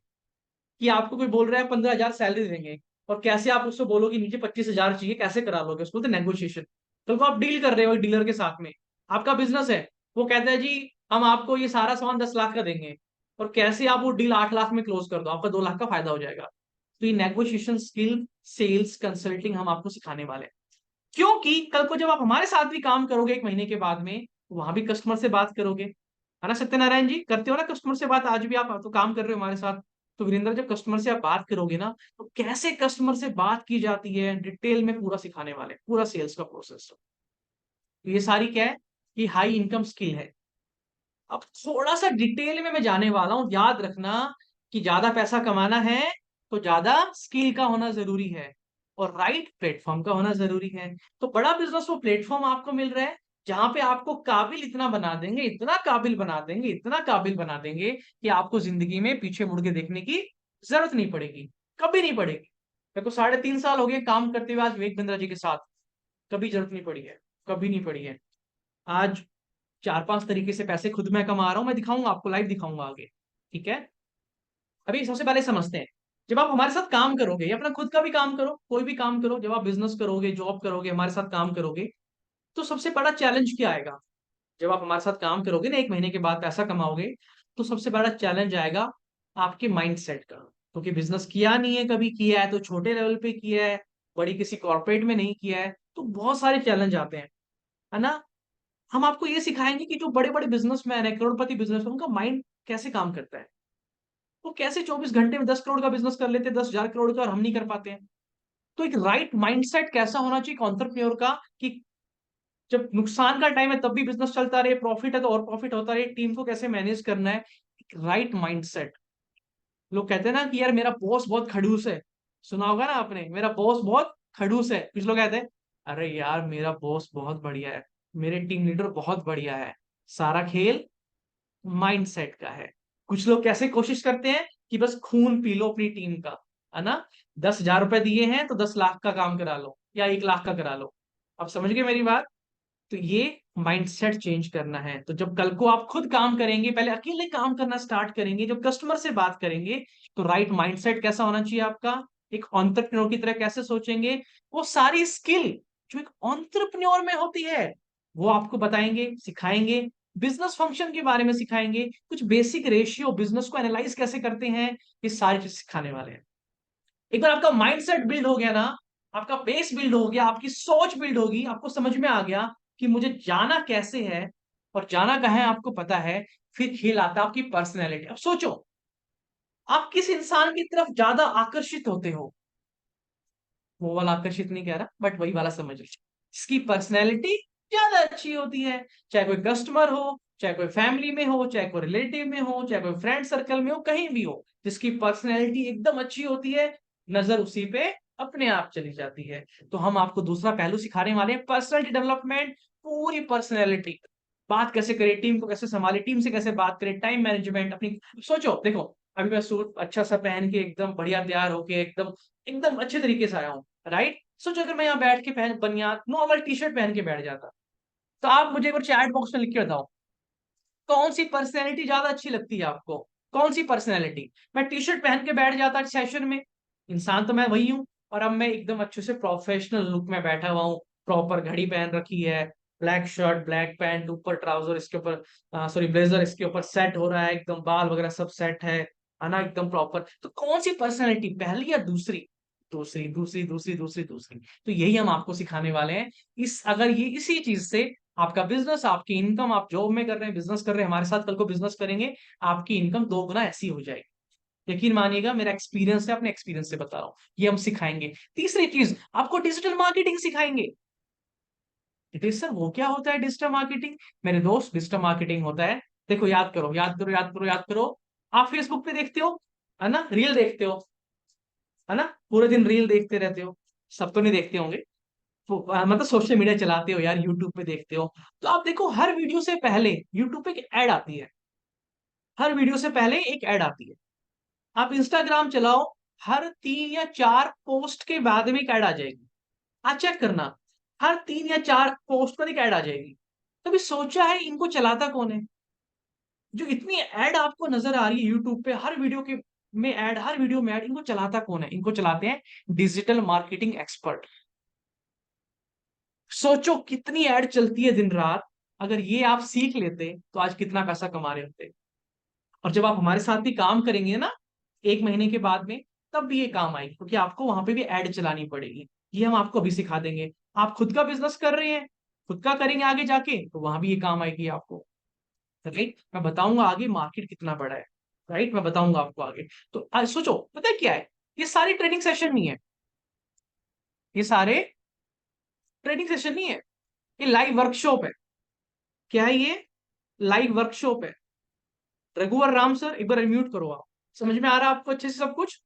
कि आपको कोई बोल रहा है 15,000 सैलरी देंगे, और कैसे आप उससे बोलोगे नीचे 25,000 चाहिए, कैसे करा लोगे? उसको बोलते नेगोशिएशन। तो आप डील कर रहे हो डीलर के साथ में, आपका बिजनेस है, वो कहता है जी हम आपको ये सारा सामान 10 लाख का देंगे, और कैसे आप वो डील 8 लाख में क्लोज कर दो, आपका 2 लाख का फायदा हो जाएगा। तो ये नेगोशिएशन स्किल, सेल्स, कंसल्टिंग हम आपको सिखाने वाले हैं। क्योंकि कल को जब आप हमारे साथ भी काम करोगे 1 महीने के बाद में, तो वहां भी कस्टमर से बात करोगे, है ना सत्यनारायण जी? करते हो ना कस्टमर से बात? आज भी आप तो काम कर रहे हो हमारे साथ। तो वीरेंद्र, जब कस्टमर से आप बात करोगे ना, तो कैसे कस्टमर से बात की जाती है डिटेल में पूरा सिखाने वाले, पूरा सेल्स का प्रोसेस। तो ये सारी क्या है? कि हाई इनकम स्किल है। अब थोड़ा सा डिटेल में मैं जाने वाला हूं, याद रखना कि ज्यादा पैसा कमाना है तो ज्यादा स्किल का होना जरूरी है, और राइट प्लेटफॉर्म का होना जरूरी है। तो बड़ा बिजनेस वो प्लेटफॉर्म आपको मिल रहा है जहां पे आपको काबिल इतना बना देंगे, इतना काबिल बना देंगे, इतना काबिल बना देंगे कि आपको जिंदगी में पीछे मुड़ के देखने की जरूरत नहीं पड़ेगी, कभी नहीं पड़ेगी। मेरे को 3.5 साल हो गए काम करते हुए आज विवेक बिंद्रा जी के साथ, कभी जरूरत नहीं पड़ी है, कभी नहीं पड़ी है। आज 4-5 तरीके से पैसे खुद मैं कमा रहा हूं, मैं दिखाऊंगा आपको, लाइव दिखाऊंगा आगे। ठीक है, अभी सबसे पहले समझते हैं, जब आप हमारे साथ काम करोगे या अपना खुद का भी काम करो, कोई भी काम करो, जब आप बिजनेस करोगे, जॉब करोगे, हमारे साथ काम करोगे, तो सबसे बड़ा चैलेंज क्या आएगा? जब आप हमारे साथ काम करोगे ना, 1 महीने के बाद पैसा कमाओगे, तो सबसे बड़ा चैलेंज आएगा आपके माइंडसेट का। क्योंकि बिजनेस किया नहीं है, कभी किया है तो छोटे लेवल पे किया है, बड़ी किसी कॉर्पोरेट में नहीं किया है, तो बहुत सारे चैलेंज आते हैं, है ना। हम आपको ये सिखाएंगे कि जो बड़े बड़े बिजनेसमैन है, करोड़पति बिजनेसमैन, उनका माइंड कैसे काम करता है, वो कैसे 24 घंटे में 10 करोड़ का बिजनेस कर लेते हैं, 10,000 करोड़ का, और हम नहीं कर पाते हैं। तो एक राइट माइंडसेट कैसा होना चाहिए एंटरप्रेन्योर का, कि जब नुकसान का टाइम है तब भी बिजनेस चलता रहे, प्रॉफिट है तो और प्रॉफिट होता रहे, टीम को कैसे मैनेज करना है, एक राइट माइंडसेट। लोग कहते हैं ना कि यार मेरा बॉस बहुत खड़ूस है, सुना होगा ना आपने, मेरा बॉस बहुत खड़ूस है। कुछ लोग कहते हैं अरे यार मेरा बॉस बहुत बढ़िया है, मेरे टीम लीडर बहुत बढ़िया है। सारा खेल माइंडसेट का है। कुछ लोग कैसे कोशिश करते हैं कि बस खून पी लो अपनी टीम का, है ना, 10,000 रुपए दिए हैं तो 10 लाख का काम करा लो या 1 लाख का करा लो। अब समझ गए मेरी बात? तो ये माइंडसेट चेंज करना है। तो जब कल को आप खुद काम करेंगे, पहले अकेले काम करना स्टार्ट करेंगे, जब कस्टमर से बात करेंगे, तो राइट माइंडसेट कैसा होना चाहिए आपका, एक एंटरप्रेन्योर की तरह कैसे सोचेंगे, वो सारी स्किल जो एक एंटरप्रेन्योर में होती है, वो आपको बताएंगे, सिखाएंगे। बिजनेस फंक्शन के बारे में सिखाएंगे, कुछ बेसिक रेशियो, बिजनेस को एनालाइज कैसे करते हैं, ये सारी चीज सिखाने वाले हैं। एक बार आपका माइंडसेट बिल्ड हो गया ना, आपका बेस बिल्ड हो गया, आपकी सोच बिल्ड होगी, आपको समझ में आ गया कि मुझे जाना कैसे है और जाना कहाँ है आपको पता है, फिर खेल आता है आपकी पर्सनैलिटी। अब सोचो, आप किस इंसान की तरफ ज्यादा आकर्षित होते हो, वो वाला आकर्षित नहीं कह रहा, बट वही वाला समझ लीजिए, इसकी पर्सनैलिटी ज्यादा अच्छी होती है। चाहे कोई कस्टमर हो, चाहे कोई फैमिली में हो, चाहे कोई रिलेटिव में हो, चाहे कोई फ्रेंड सर्कल में हो, कहीं भी हो, जिसकी पर्सनैलिटी एकदम अच्छी होती है, नजर उसी पे अपने आप चली जाती है। तो हम आपको दूसरा पहलू सिखाने वाले हैं, पर्सनैलिटी डेवलपमेंट, पूरी पर्सनैलिटी। बात कैसे करें, टीम को कैसे संभाले, टीम से कैसे बात करें, टाइम मैनेजमेंट अपनी। सोचो देखो, अभी मैं सूट अच्छा सा पहन के एकदम बढ़िया तैयार होके एकदम एकदम अच्छे तरीके से आया हूँ, राइट। सोचो अगर मैं यहाँ बैठ के पहन बनियान नॉर्मल टी शर्ट पहन के बैठ जाता, तो आप मुझे एक बार चैट बॉक्स में लिख के बताओ, कौन सी पर्सनैलिटी ज्यादा अच्छी लगती है आपको? कौन सी पर्सनैलिटी? मैं टी शर्ट पहन के बैठ जाता सेशन में, इंसान तो मैं वही हूँ, और अब मैं एकदम अच्छे से प्रोफेशनल लुक में बैठा हुआ हूँ, प्रॉपर घड़ी पहन रखी है, ब्लैक शर्ट ब्लैक पैंट, ऊपर ट्राउजर, इसके ऊपर सॉरी ब्लेजर, इसके ऊपर सेट हो रहा है, एकदम बाल वगैरह सब सेट है ना, एकदम प्रॉपर। तो कौन सी पर्सनैलिटी, पहली या दूसरी? दूसरी, दूसरी, दूसरी, दूसरी, दूसरी। तो यही हम आपको सिखाने वाले हैं। अगर ये इसी चीज से आपका बिजनेस, आपकी इनकम, आप जॉब में कर रहे हैं, बिजनेस कर रहे हैं, हमारे साथ कल को बिजनेस करेंगे, आपकी इनकम 2 गुना ऐसी हो जाएगी। यकीन मानिएगा, मेरा एक्सपीरियंस है, अपने एक्सपीरियंस से बता रहा हूँ, ये हम सिखाएंगे। तीसरी चीज, आपको डिजिटल मार्केटिंग सिखाएंगे। सर वो क्या होता है डिजिटल मार्केटिंग? मेरे दोस्त, डिजिटल मार्केटिंग होता है, देखो, याद करो, याद करो, याद करो, याद करो। आप फेसबुक पे देखते हो, है ना, रील देखते हो, है ना, पूरे दिन रील देखते रहते हो, सब तो नहीं देखते होंगे, मतलब सोशल मीडिया चलाते हो यार, यूट्यूब पे देखते हो, तो आप देखो हर वीडियो से पहले यूट्यूब पे एक ऐड आती है, हर वीडियो से पहले एक ऐड आती है। आप इंस्टाग्राम चलाओ, हर 3 या 4 पोस्ट के बाद में एक ऐड आ जाएगी। आज चेक करना, हर 3 या 4 पोस्ट पर एक ऐड आ जाएगी। कभी सोचा है इनको चलाता कौन है? जो इतनी ऐड आपको नजर आ रही है यूट्यूब पे, हर वीडियो के में ऐड, हर वीडियो में ऐड, इनको चलाता कौन है? इनको चलाते हैं डिजिटल मार्केटिंग एक्सपर्ट। सोचो कितनी ऐड चलती है दिन रात, अगर ये आप सीख लेते तो आज कितना पैसा कमा रहे होते। और जब आप हमारे साथ भी काम करेंगे ना, 1 महीने के बाद में, तब भी ये काम आएगी, क्योंकि आपको वहां पे भी ऐड चलानी पड़ेगी। ये हम आपको अभी सिखा देंगे। आप खुद का बिजनेस कर रहे हैं, खुद का करेंगे आगे जाके, तो वहां भी ये काम आएगी आपको, राइट। मैं बताऊंगा आगे मार्केट कितना बड़ा है, राइट, मैं बताऊंगा आपको आगे। तो आज सोचो, पता है क्या है, ये सारी ट्रेनिंग सेशन नहीं है, ये सारे ट्रेनिंग सेशन नहीं है, ये लाइव वर्कशॉप है। क्या है ये? लाइव वर्कशॉप है। रघुवर राम सर, एक बार म्यूट करो आप, समझ में आ रहा है आपको अच्छे से सब कुछ?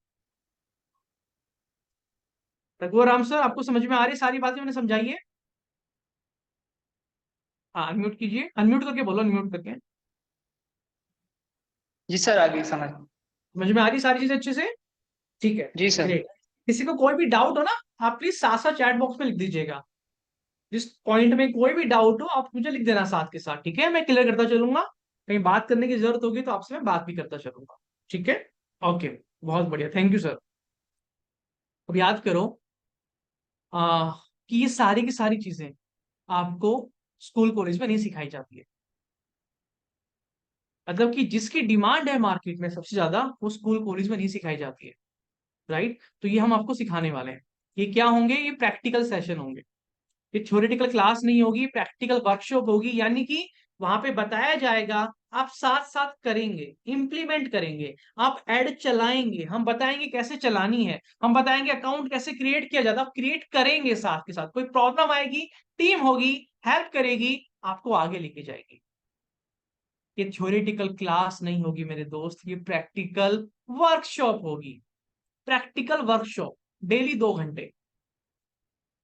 रघुवर राम सर, आपको समझ में आ रही है सारी बातें मैंने समझाई है? हाँ, अनम्यूट कीजिए, अनम्यूट करके बोलो, अनम्यूट करके।
जी सर, आगे समझ।
समझ में आ रही सारी चीजें अच्छे से? ठीक है,
जी सर।
ग्रेट। किसी को कोई भी डाउट हो ना, आप प्लीज साथ साथ चैट बॉक्स में लिख दीजिएगा। जिस पॉइंट में कोई भी डाउट हो आप मुझे लिख देना साथ के साथ, ठीक है? मैं क्लियर करता चलूंगा। कहीं बात करने की जरूरत होगी तो आपसे मैं बात भी करता चलूंगा, ठीक है? ओके, बहुत बढ़िया, थैंक यू सर। अब याद करो आ, कि ये सारी की सारी चीजें आपको स्कूल कॉलेज में नहीं सिखाई जाती है। मतलब कि जिसकी डिमांड है मार्केट में सबसे ज्यादा, वो स्कूल कॉलेज में नहीं सिखाई जाती है। राइट, तो ये हम आपको सिखाने वाले हैं। ये क्या होंगे? ये प्रैक्टिकल सेशन होंगे। ये थ्योरेटिकल क्लास नहीं होगी, प्रैक्टिकल वर्कशॉप होगी, यानी कि वहां पे बताया जाएगा, आप साथ साथ करेंगे, इंप्लीमेंट करेंगे। आप एड चलाएंगे, हम बताएंगे कैसे चलानी है, हम बताएंगे अकाउंट कैसे क्रिएट किया जाता है, आप क्रिएट करेंगे साथ के साथ। कोई प्रॉब्लम आएगी, टीम होगी, हेल्प करेगी, आपको आगे लेके जाएगी। ये थ्योरेटिकल क्लास नहीं होगी मेरे दोस्त, ये प्रैक्टिकल वर्कशॉप होगी। प्रैक्टिकल वर्कशॉप, डेली 2 घंटे,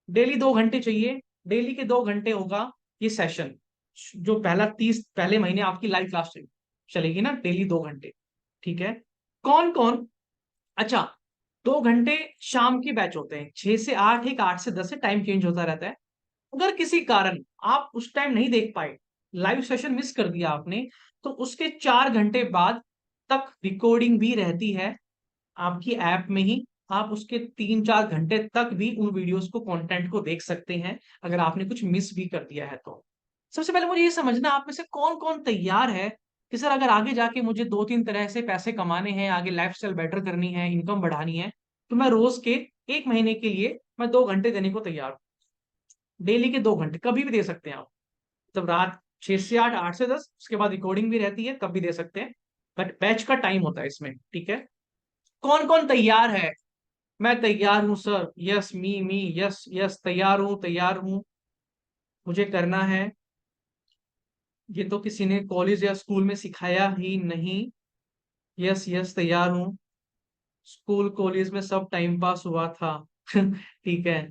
डेली 2 घंटे चाहिए। डेली के 2 घंटे होगा ये सेशन। जो पहले महीने आपकी लाइव क्लास चलेगी ना, डेली 2 घंटे, ठीक है? कौन कौन? अच्छा, 2 घंटे शाम की बैच होते हैं, 6 से 8, एक 8 से 10 से, टाइम चेंज होता रहता है। अगर किसी कारण आप उस टाइम नहीं देख पाए, लाइव सेशन मिस कर दिया आपने, तो उसके 4 घंटे बाद तक रिकॉर्डिंग भी रहती है आपकी ऐप में ही। आप उसके 3-4 घंटे तक भी उन वीडियोस को, कंटेंट को देख सकते हैं, अगर आपने कुछ मिस भी कर दिया है तो। सबसे पहले मुझे ये समझना, आप में से कौन कौन तैयार है कि सर अगर आगे जाके मुझे 2-3 तरह से पैसे कमाने हैं, आगे लाइफस्टाइल बेटर करनी है, इनकम बढ़ानी है, तो मैं रोज के 1 महीने के लिए मैं 2 घंटे देने को तैयार हूँ। डेली के 2 घंटे कभी भी दे सकते हैं आप। मतलब रात 6 से 8, 8 से 10, उसके बाद रिकॉर्डिंग भी रहती है, तब भी दे सकते हैं। बट बैच का टाइम होता है इसमें, ठीक है? कौन कौन तैयार है? मैं तैयार हूं sir, yes, me yes yes, तैयार हूं, तैयार हूं, मुझे करना है। ये तो किसी ने कॉलेज या स्कूल में सिखाया ही नहीं। यस यस, तैयार हूं। स्कूल कॉलेज में सब टाइम पास हुआ था। ठीक है,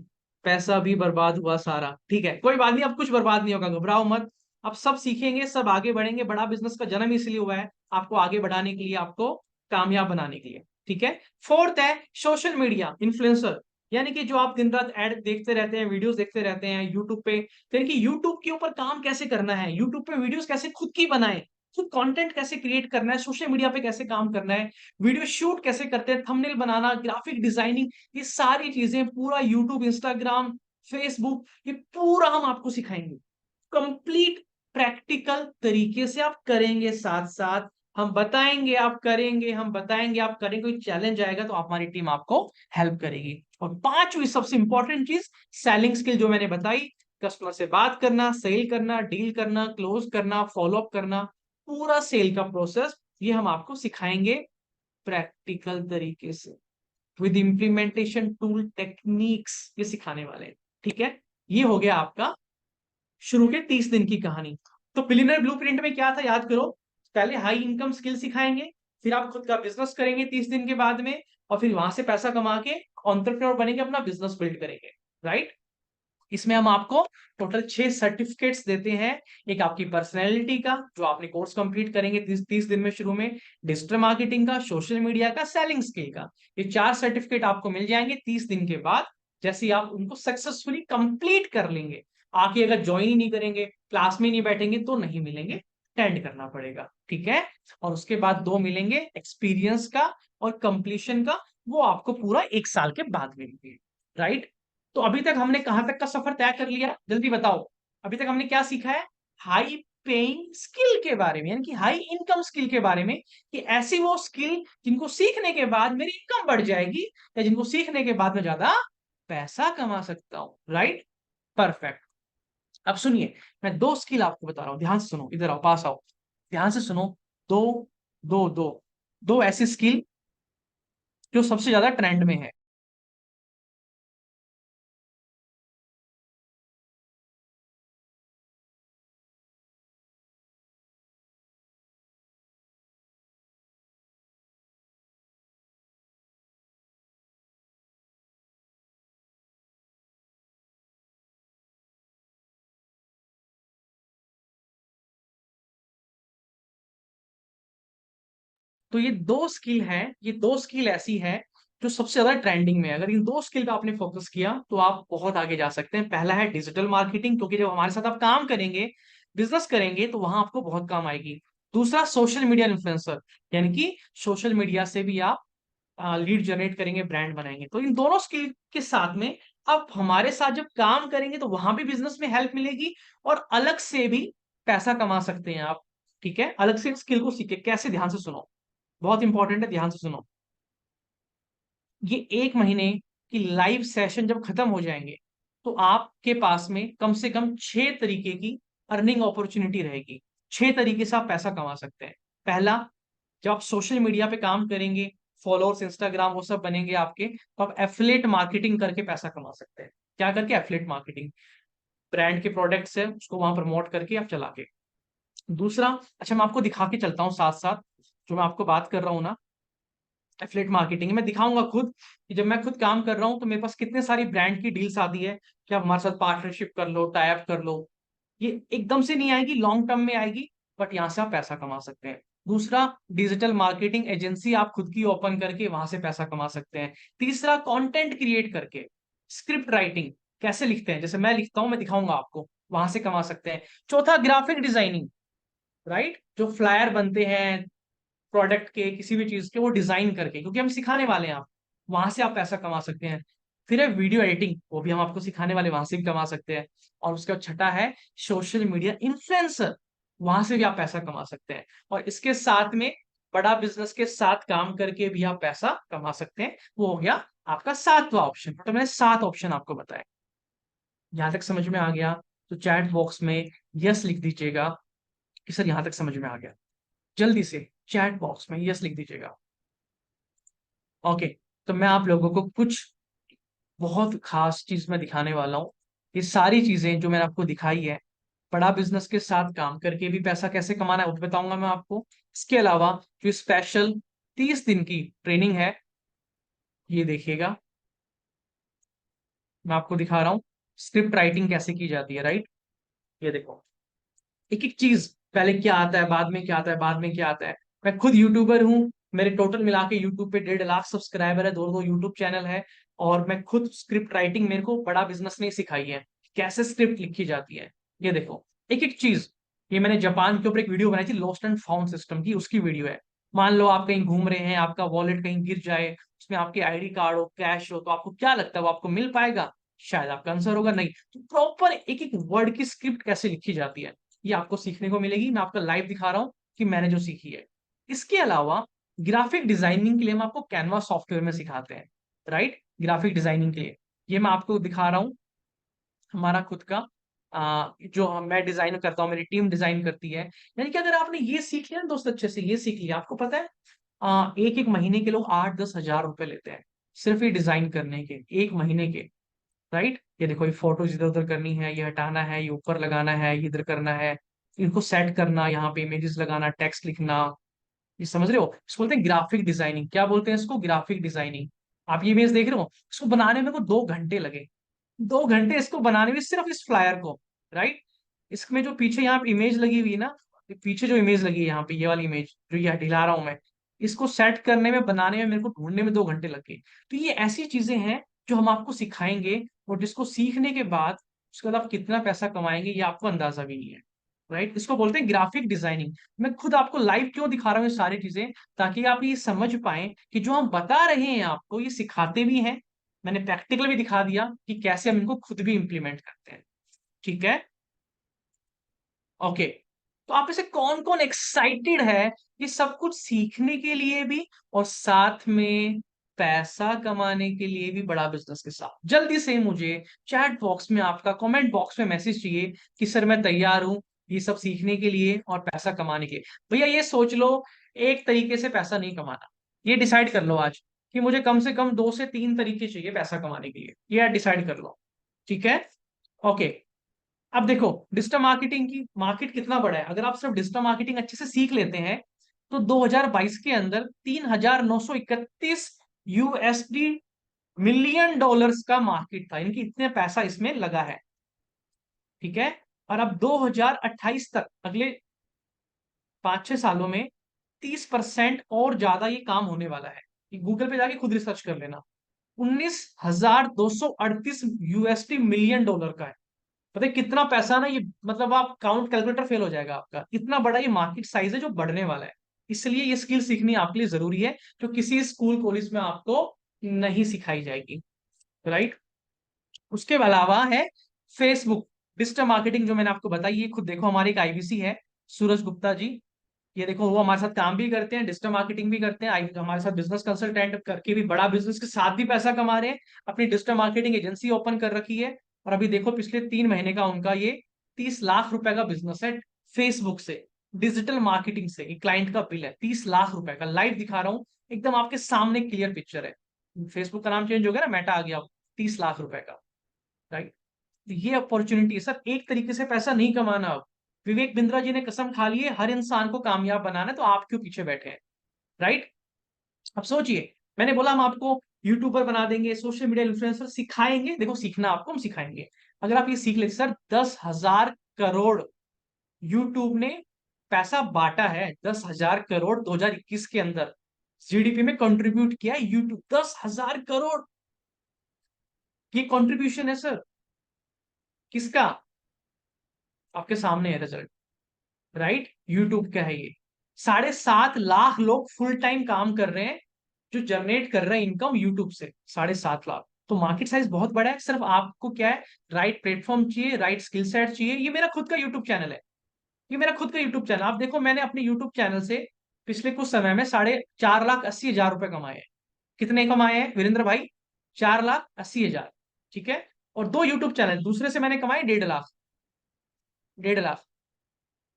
पैसा भी बर्बाद हुआ सारा। ठीक है, कोई बात नहीं, अब कुछ बर्बाद नहीं होगा, घबराओ मत। अब सब सीखेंगे, सब आगे बढ़ेंगे। बड़ा बिजनेस का जन्म इसलिए हुआ है, आपको आगे बढ़ाने के लिए, आपको कामयाब बनाने के लिए, ठीक है? फोर्थ है सोशल मीडिया इन्फ्लुएंसर, यानी कि जो आप दिन रात ऐड देखते रहते हैं, वीडियोस देखते रहते हैं यूट्यूब पे, फिर कि यूट्यूब के ऊपर काम कैसे करना है, यूट्यूब पे वीडियोस कैसे खुद की बनाए, खुद कंटेंट कैसे क्रिएट करना है, सोशल मीडिया पे कैसे काम करना है, वीडियो शूट कैसे करते हैं, थंबनेल बनाना, ग्राफिक डिजाइनिंग, ये सारी चीजें पूरा यूट्यूब, इंस्टाग्राम, फेसबुक, ये पूरा हम आपको सिखाएंगे। कंप्लीट प्रैक्टिकल तरीके से आप करेंगे, साथ साथ हम बताएंगे, आप करेंगे, हम बताएंगे, आप करेंगे। कोई चैलेंज आएगा तो हमारी टीम आपको हेल्प करेगी। और पांचवी सबसे इंपॉर्टेंट चीज, सेलिंग स्किल, जो मैंने बताई, कस्टमर से बात करना, सेल करना, डील करना, क्लोज करना, फॉलोअप करना, पूरा सेल का प्रोसेस, ये हम आपको सिखाएंगे प्रैक्टिकल तरीके से, विद इम्प्लीमेंटेशन टूल टेक्निक्स, ये सिखाने वाले हैं, ठीक है? ये हो गया आपका शुरू के 30 दिन की कहानी। तो बिलियनर ब्लूप्रिंट में क्या था, याद करो। पहले हाई इनकम स्किल सिखाएंगे, फिर आप खुद का बिजनेस करेंगे 30 दिन के बाद में, और फिर वहां से पैसा कमा के एंटरप्रेन्योर बनेंगे, अपना बिजनेस बिल्ड करेंगे। राइट, इसमें हम आपको टोटल 6 सर्टिफिकेट्स देते हैं। एक आपकी पर्सनैलिटी का, जो आपने कोर्स कंप्लीट करेंगे 30 दिन में शुरू में, डिजिटल मार्केटिंग का, सोशल मीडिया का, सेलिंग स्किल का। ये 4 सर्टिफिकेट आपको मिल जाएंगे 30 दिन के बाद, जैसे ही आप उनको सक्सेसफुली कंप्लीट कर लेंगे। आके अगर ज्वाइन ही नहीं करेंगे, क्लास में नहीं बैठेंगे, तो नहीं मिलेंगे, अटेंड करना पड़ेगा, ठीक है? और उसके बाद 2 मिलेंगे एक्सपीरियंस का और कंप्लीशन का, वो आपको पूरा 1 साल के बाद मिलेंगे। राइट, तो अभी तक हमने कहां तक का सफर तय कर लिया, जल्दी बताओ। अभी तक हमने क्या सीखा है? हाई पेइंग स्किल के बारे में, यानी कि हाई इनकम स्किल के बारे में, कि ऐसी वो स्किल जिनको सीखने के बाद मेरी इनकम बढ़ जाएगी, या जिनको सीखने के बाद मैं ज्यादा पैसा कमा सकता हूं। Right, perfect. अब सुनिए, मैं 2 स्किल आपको बता रहा हूं, ध्यान से सुनो, इधर आओ, पास आओ, ध्यान से सुनो। दो दो दो दो ऐसी स्किल जो सबसे ज्यादा ट्रेंड में है। तो ये 2 स्किल है, ये 2 स्किल ऐसी है जो सबसे ज्यादा ट्रेंडिंग में है। अगर इन दो स्किल पे आपने फोकस किया तो आप बहुत आगे जा सकते हैं। पहला है डिजिटल मार्केटिंग, क्योंकि जब हमारे साथ आप काम करेंगे, बिजनेस करेंगे, तो वहां आपको बहुत काम आएगी। दूसरा सोशल मीडिया इन्फ्लुएंसर, यानी कि सोशल मीडिया से भी आप लीड जनरेट करेंगे, ब्रांड बनाएंगे। तो इन दोनों स्किल के साथ में आप हमारे साथ जब काम करेंगे तो वहां भी बिजनेस में हेल्प मिलेगी, और अलग से भी पैसा कमा सकते हैं आप। ठीक है, अलग से स्किल को सीखे कैसे, ध्यान से सुनो, बहुत इंपॉर्टेंट है, ध्यान से सुनो। ये 1 महीने की लाइव सेशन जब खत्म हो जाएंगे तो आपके पास में कम से कम 6 तरीके की अर्निंग अपॉर्चुनिटी रहेगी। 6 तरीके से आप पैसा कमा सकते हैं। पहला, जब आप सोशल मीडिया पे काम करेंगे, फॉलोअर्स इंस्टाग्राम वो सब बनेंगे आपके, तो आप एफिलिएट मार्केटिंग करके पैसा कमा सकते हैं। क्या करके? एफिलिएट मार्केटिंग, ब्रांड के प्रोडक्ट्स है उसको वहां प्रमोट करके आप चला के। दूसरा, अच्छा मैं आपको दिखा के चलता हूँ साथ साथ, जो मैं आपको बात कर रहा हूँ ना, एफिलिएट मार्केटिंग मैं दिखाऊंगा खुद कि जब मैं खुद काम कर रहा हूँ तो मेरे पास कितने सारी ब्रांड की डील्स आती है कि आप हमारे साथ पार्टनरशिप कर लो, टाई अप कर लो। ये एकदम से नहीं आएगी, लॉन्ग टर्म में आएगी, बट यहाँ से आप पैसा कमा सकते हैं। दूसरा, डिजिटल मार्केटिंग एजेंसी आप खुद की ओपन करके वहां से पैसा कमा सकते हैं। तीसरा, कंटेंट क्रिएट करके, स्क्रिप्ट राइटिंग कैसे लिखते हैं, जैसे मैं लिखता हूं, मैं दिखाऊंगा आपको, वहां से कमा सकते हैं। चौथा, ग्राफिक डिजाइनिंग, राइट, जो फ्लायर बनते हैं प्रोडक्ट के, किसी भी चीज के, वो डिजाइन करके, क्योंकि हम सिखाने वाले हैं, आप वहां से आप पैसा कमा सकते हैं। फिर है वीडियो एडिटिंग, वो भी हम आपको सिखाने वाले, वहां से भी कमा सकते हैं। और उसका छठा है सोशल मीडिया इन्फ्लुएंसर, वहां से भी आप पैसा कमा सकते हैं। और इसके साथ में बड़ा बिजनेस के साथ काम करके भी आप पैसा कमा सकते हैं। वो हो गया आपका सातवां ऑप्शन। तो मैंने 7 ऑप्शन आपको बताए। यहां तक समझ में आ गया? तो चैट बॉक्स में यस लिख दीजिएगा कि सर यहां तक समझ में आ गया। जल्दी से चैट बॉक्स में यस लिख दीजिएगा। ओके, तो मैं आप लोगों को कुछ बहुत खास चीज मैं दिखाने वाला हूँ। ये सारी चीजें जो मैंने आपको दिखाई है, बड़ा बिजनेस के साथ काम करके भी पैसा कैसे कमाना है वो भी बताऊंगा मैं आपको। इसके अलावा जो स्पेशल 30 दिन की ट्रेनिंग है, ये देखिएगा, मैं आपको दिखा रहा हूँ स्क्रिप्ट राइटिंग कैसे की जाती है, राइट। ये देखो, एक एक चीज, पहले क्या आता है, बाद में क्या आता है, बाद में क्या आता है। मैं खुद यूट्यूबर हूँ, मेरे टोटल मिला के यूट्यूब पे 1.5 लाख सब्सक्राइबर है, दो दो यूट्यूब चैनल है। और मैं खुद स्क्रिप्ट राइटिंग मेरे को बड़ा बिजनेस ने सिखाई है, कैसे स्क्रिप्ट लिखी जाती है। ये देखो, एक एक चीज। ये मैंने जापान के ऊपर एक वीडियो बनाई थी, लॉस्ट एंड फाउंड सिस्टम की, उसकी वीडियो है। मान लो आप कहीं घूम रहे हैं, आपका वॉलेट कहीं गिर जाए, उसमें आपके आईडी कार्ड हो, कैश हो, तो आपको क्या लगता है वो आपको मिल पाएगा? शायद आपका आंसर होगा नहीं। तो प्रॉपर एक एक वर्ड की स्क्रिप्ट कैसे लिखी जाती है, ये आपको सीखने को मिलेगी। मैं आपको लाइव दिखा रहा हूँ कि मैंने जो सीखी है। इसके अलावा ग्राफिक डिजाइनिंग के लिए हम आपको कैनवा सॉफ्टवेयर में सिखाते हैं, राइट। ग्राफिक डिजाइनिंग के लिए ये मैं आपको दिखा रहा हूँ, हमारा खुद का मैं डिजाइन करता हूँ, मेरी टीम डिजाइन करती है। यानी कि अगर आपने ये सीख लिया ना दोस्त, अच्छे से ये सीख लिया, आपको पता है एक एक महीने के लोग 8-10 हज़ार रुपए लेते हैं सिर्फ ये डिजाइन करने के, 1 महीने के, राइट। ये देखो, ये फोटोज इधर उधर करनी है, ये हटाना है, ये ऊपर लगाना है, ये इधर करना है, इनको सेट करना, यहाँ पे इमेजेस लगाना, टेक्स्ट लिखना, ये समझ रहे हो, इसको बोलते हैं ग्राफिक डिजाइनिंग। क्या बोलते हैं इसको? Graphic designing. आप ये इमेज देख रहे हो, इसको बनाने में को 2 घंटे लगे, 2 घंटे इसको बनाने में, सिर्फ इस फ्लायर को, राइट। इसमें जो पीछे यहाँ पे इमेज लगी हुई है ना, ये पीछे जो इमेज लगी है यहाँ पे, ये वाली इमेज जो ये दिला रहा हूं मैं, इसको सेट करने में, बनाने में मेरे को ढूंढने में 2 घंटे लग गए। तो ये ऐसी चीजें हैं जो हम आपको सिखाएंगे, और जिसको सीखने के बाद उसके बाद आप कितना पैसा कमाएंगे ये आपको अंदाजा भी नहीं है, राइट। इसको बोलते हैं ग्राफिक डिजाइनिंग। मैं खुद आपको लाइव क्यों दिखा रहा हूँ ये सारी चीजें, ताकि आप ये समझ पाए कि जो हम बता रहे हैं आपको, ये सिखाते भी हैं। मैंने प्रैक्टिकल भी दिखा दिया कि कैसे हम इनको खुद भी इंप्लीमेंट करते हैं। ठीक है, ओके। तो आप इसे कौन कौन एक्साइटेड है ये सब कुछ सीखने के लिए भी, और साथ में पैसा कमाने के लिए भी बड़ा बिजनेस के साथ? जल्दी से मुझे चैट बॉक्स में, आपका कमेंट बॉक्स में मैसेज चाहिए कि सर मैं तैयार हूं ये सब सीखने के लिए और पैसा कमाने के लिए। भैया ये सोच लो, एक तरीके से पैसा नहीं कमाना, ये डिसाइड कर लो आज कि मुझे कम से कम 2 से 3 तरीके चाहिए पैसा कमाने के लिए, ये डिसाइड कर लो। ठीक है, ओके। अब देखो, डिजिटल मार्केटिंग की मार्केट कितना बड़ा है। अगर आप सिर्फ डिजिटल मार्केटिंग अच्छे से सीख लेते हैं तो 2022 के अंदर 3,931 यूएसडी मिलियन डॉलर्स का मार्केट था, यानी कि इतने पैसा इसमें लगा है। ठीक है, और अब 2028 तक, अगले 5-6 सालों में 30% और ज्यादा ये काम होने वाला है। गूगल पे जाके खुद रिसर्च कर लेना। 19,238 USD मिलियन डॉलर का है। पता है कितना पैसा ना ये, मतलब आप काउंट कैलकुलेटर फेल हो जाएगा आपका, इतना बड़ा ये मार्केट साइज है जो बढ़ने वाला है। इसलिए ये स्किल सीखनी आपके लिए जरूरी है, जो किसी स्कूल कॉलेज में आपको नहीं सिखाई जाएगी। राइट। उसके अलावा है फेसबुक डिजिटल मार्केटिंग, जो मैंने आपको बताई। ये खुद देखो, हमारे एक IBC है, सूरज गुप्ता जी। ये देखो, वो हमारे साथ काम भी करते हैं, डिजिटल मार्केटिंग भी करते हैं, हमारे साथ बिजनेस कंसल्टेंट करके भी बड़ा बिजनेस के साथ भी पैसा कमा रहे हैं। अपनी डिजिटल मार्केटिंग एजेंसी ओपन कर रखी है। और अभी देखो, पिछले 3 महीने का उनका ये 30 लाख रुपए का बिजनेस है, फेसबुक से, डिजिटल मार्केटिंग से। ये क्लाइंट का बिल है 30 लाख रुपए का, लाइव दिखा रहा हूँ, एकदम आपके सामने क्लियर पिक्चर है। फेसबुक का नाम चेंज हो गया ना, मेटा आ गया, 30 लाख रुपए का। राइट। ये अपॉर्चुनिटी है सर, एक तरीके से पैसा नहीं कमाना। अब विवेक बिंद्रा जी ने कसम खा ली है हर इंसान को कामयाब बनाना है, तो आप क्यों पीछे बैठे हैं? राइट। अब सोचिए, मैंने बोला हम आपको यूट्यूबर बना देंगे, सोशल मीडिया इन्फ्लुएंसर सिखाएंगे। देखो, सीखना आपको हम सिखाएंगे। अगर आप ये सीख लेते सर, 10,000 करोड़ यूट्यूब ने पैसा बांटा है, 10,000 करोड़ 2021 के अंदर GDP में कंट्रीब्यूट किया है यूट्यूब, 10,000 करोड़। ये कंट्रीब्यूशन है सर, किसका? आपके सामने है रिजल्ट। राइट, यूट्यूब का है ये। 7.5 लाख लोग फुल टाइम काम कर रहे हैं, जो जनरेट कर रहे हैं इनकम यूट्यूब से, 7.5 लाख। तो मार्केट साइज बहुत बड़ा है, सिर्फ आपको क्या है, राइट प्लेटफॉर्म चाहिए, राइट स्किल सेट चाहिए। ये मेरा खुद का यूट्यूब चैनल है, ये मेरा खुद का यूट्यूब चैनल। आप देखो, मैंने अपने यूट्यूब चैनल से पिछले कुछ समय में 4,80,000 रुपए कमाए हैं। कितने कमाए हैं वीरेंद्र भाई? 4,80,000। ठीक है। और 2 यूट्यूब चैनल दूसरे से मैंने कमाए 1.5 लाख, 1.5 लाख।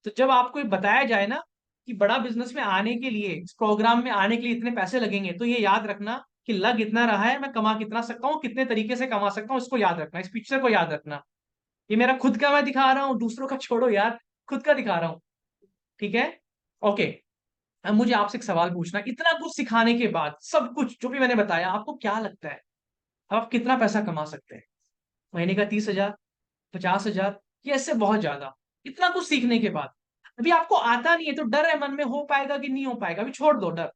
तो जब आपको ये बताया जाए ना कि बड़ा बिजनेस में आने के लिए, इस प्रोग्राम में आने के लिए इतने पैसे लगेंगे, तो ये याद रखना कि लग इतना रहा है, मैं कमा कितना सकता हूँ, कितने तरीके से कमा सकता हूँ, इसको याद रखना, इस पिक्चर को याद रखना। ये मेरा खुद का मैं दिखा रहा हूँ, दूसरों का छोड़ो यार, खुद का दिखा रहा हूँ। ठीक है। ओके। अब मुझे आपसे एक सवाल पूछना, इतना कुछ सिखाने के बाद, सब कुछ जो भी मैंने बताया, आपको क्या लगता है आप कितना पैसा कमा सकते हैं? महीने का 30,000, 50,000, ये ऐसे बहुत ज्यादा, इतना कुछ सीखने के बाद? अभी आपको आता नहीं है तो डर है मन में, हो पाएगा कि नहीं हो पाएगा, अभी छोड़ दो डर।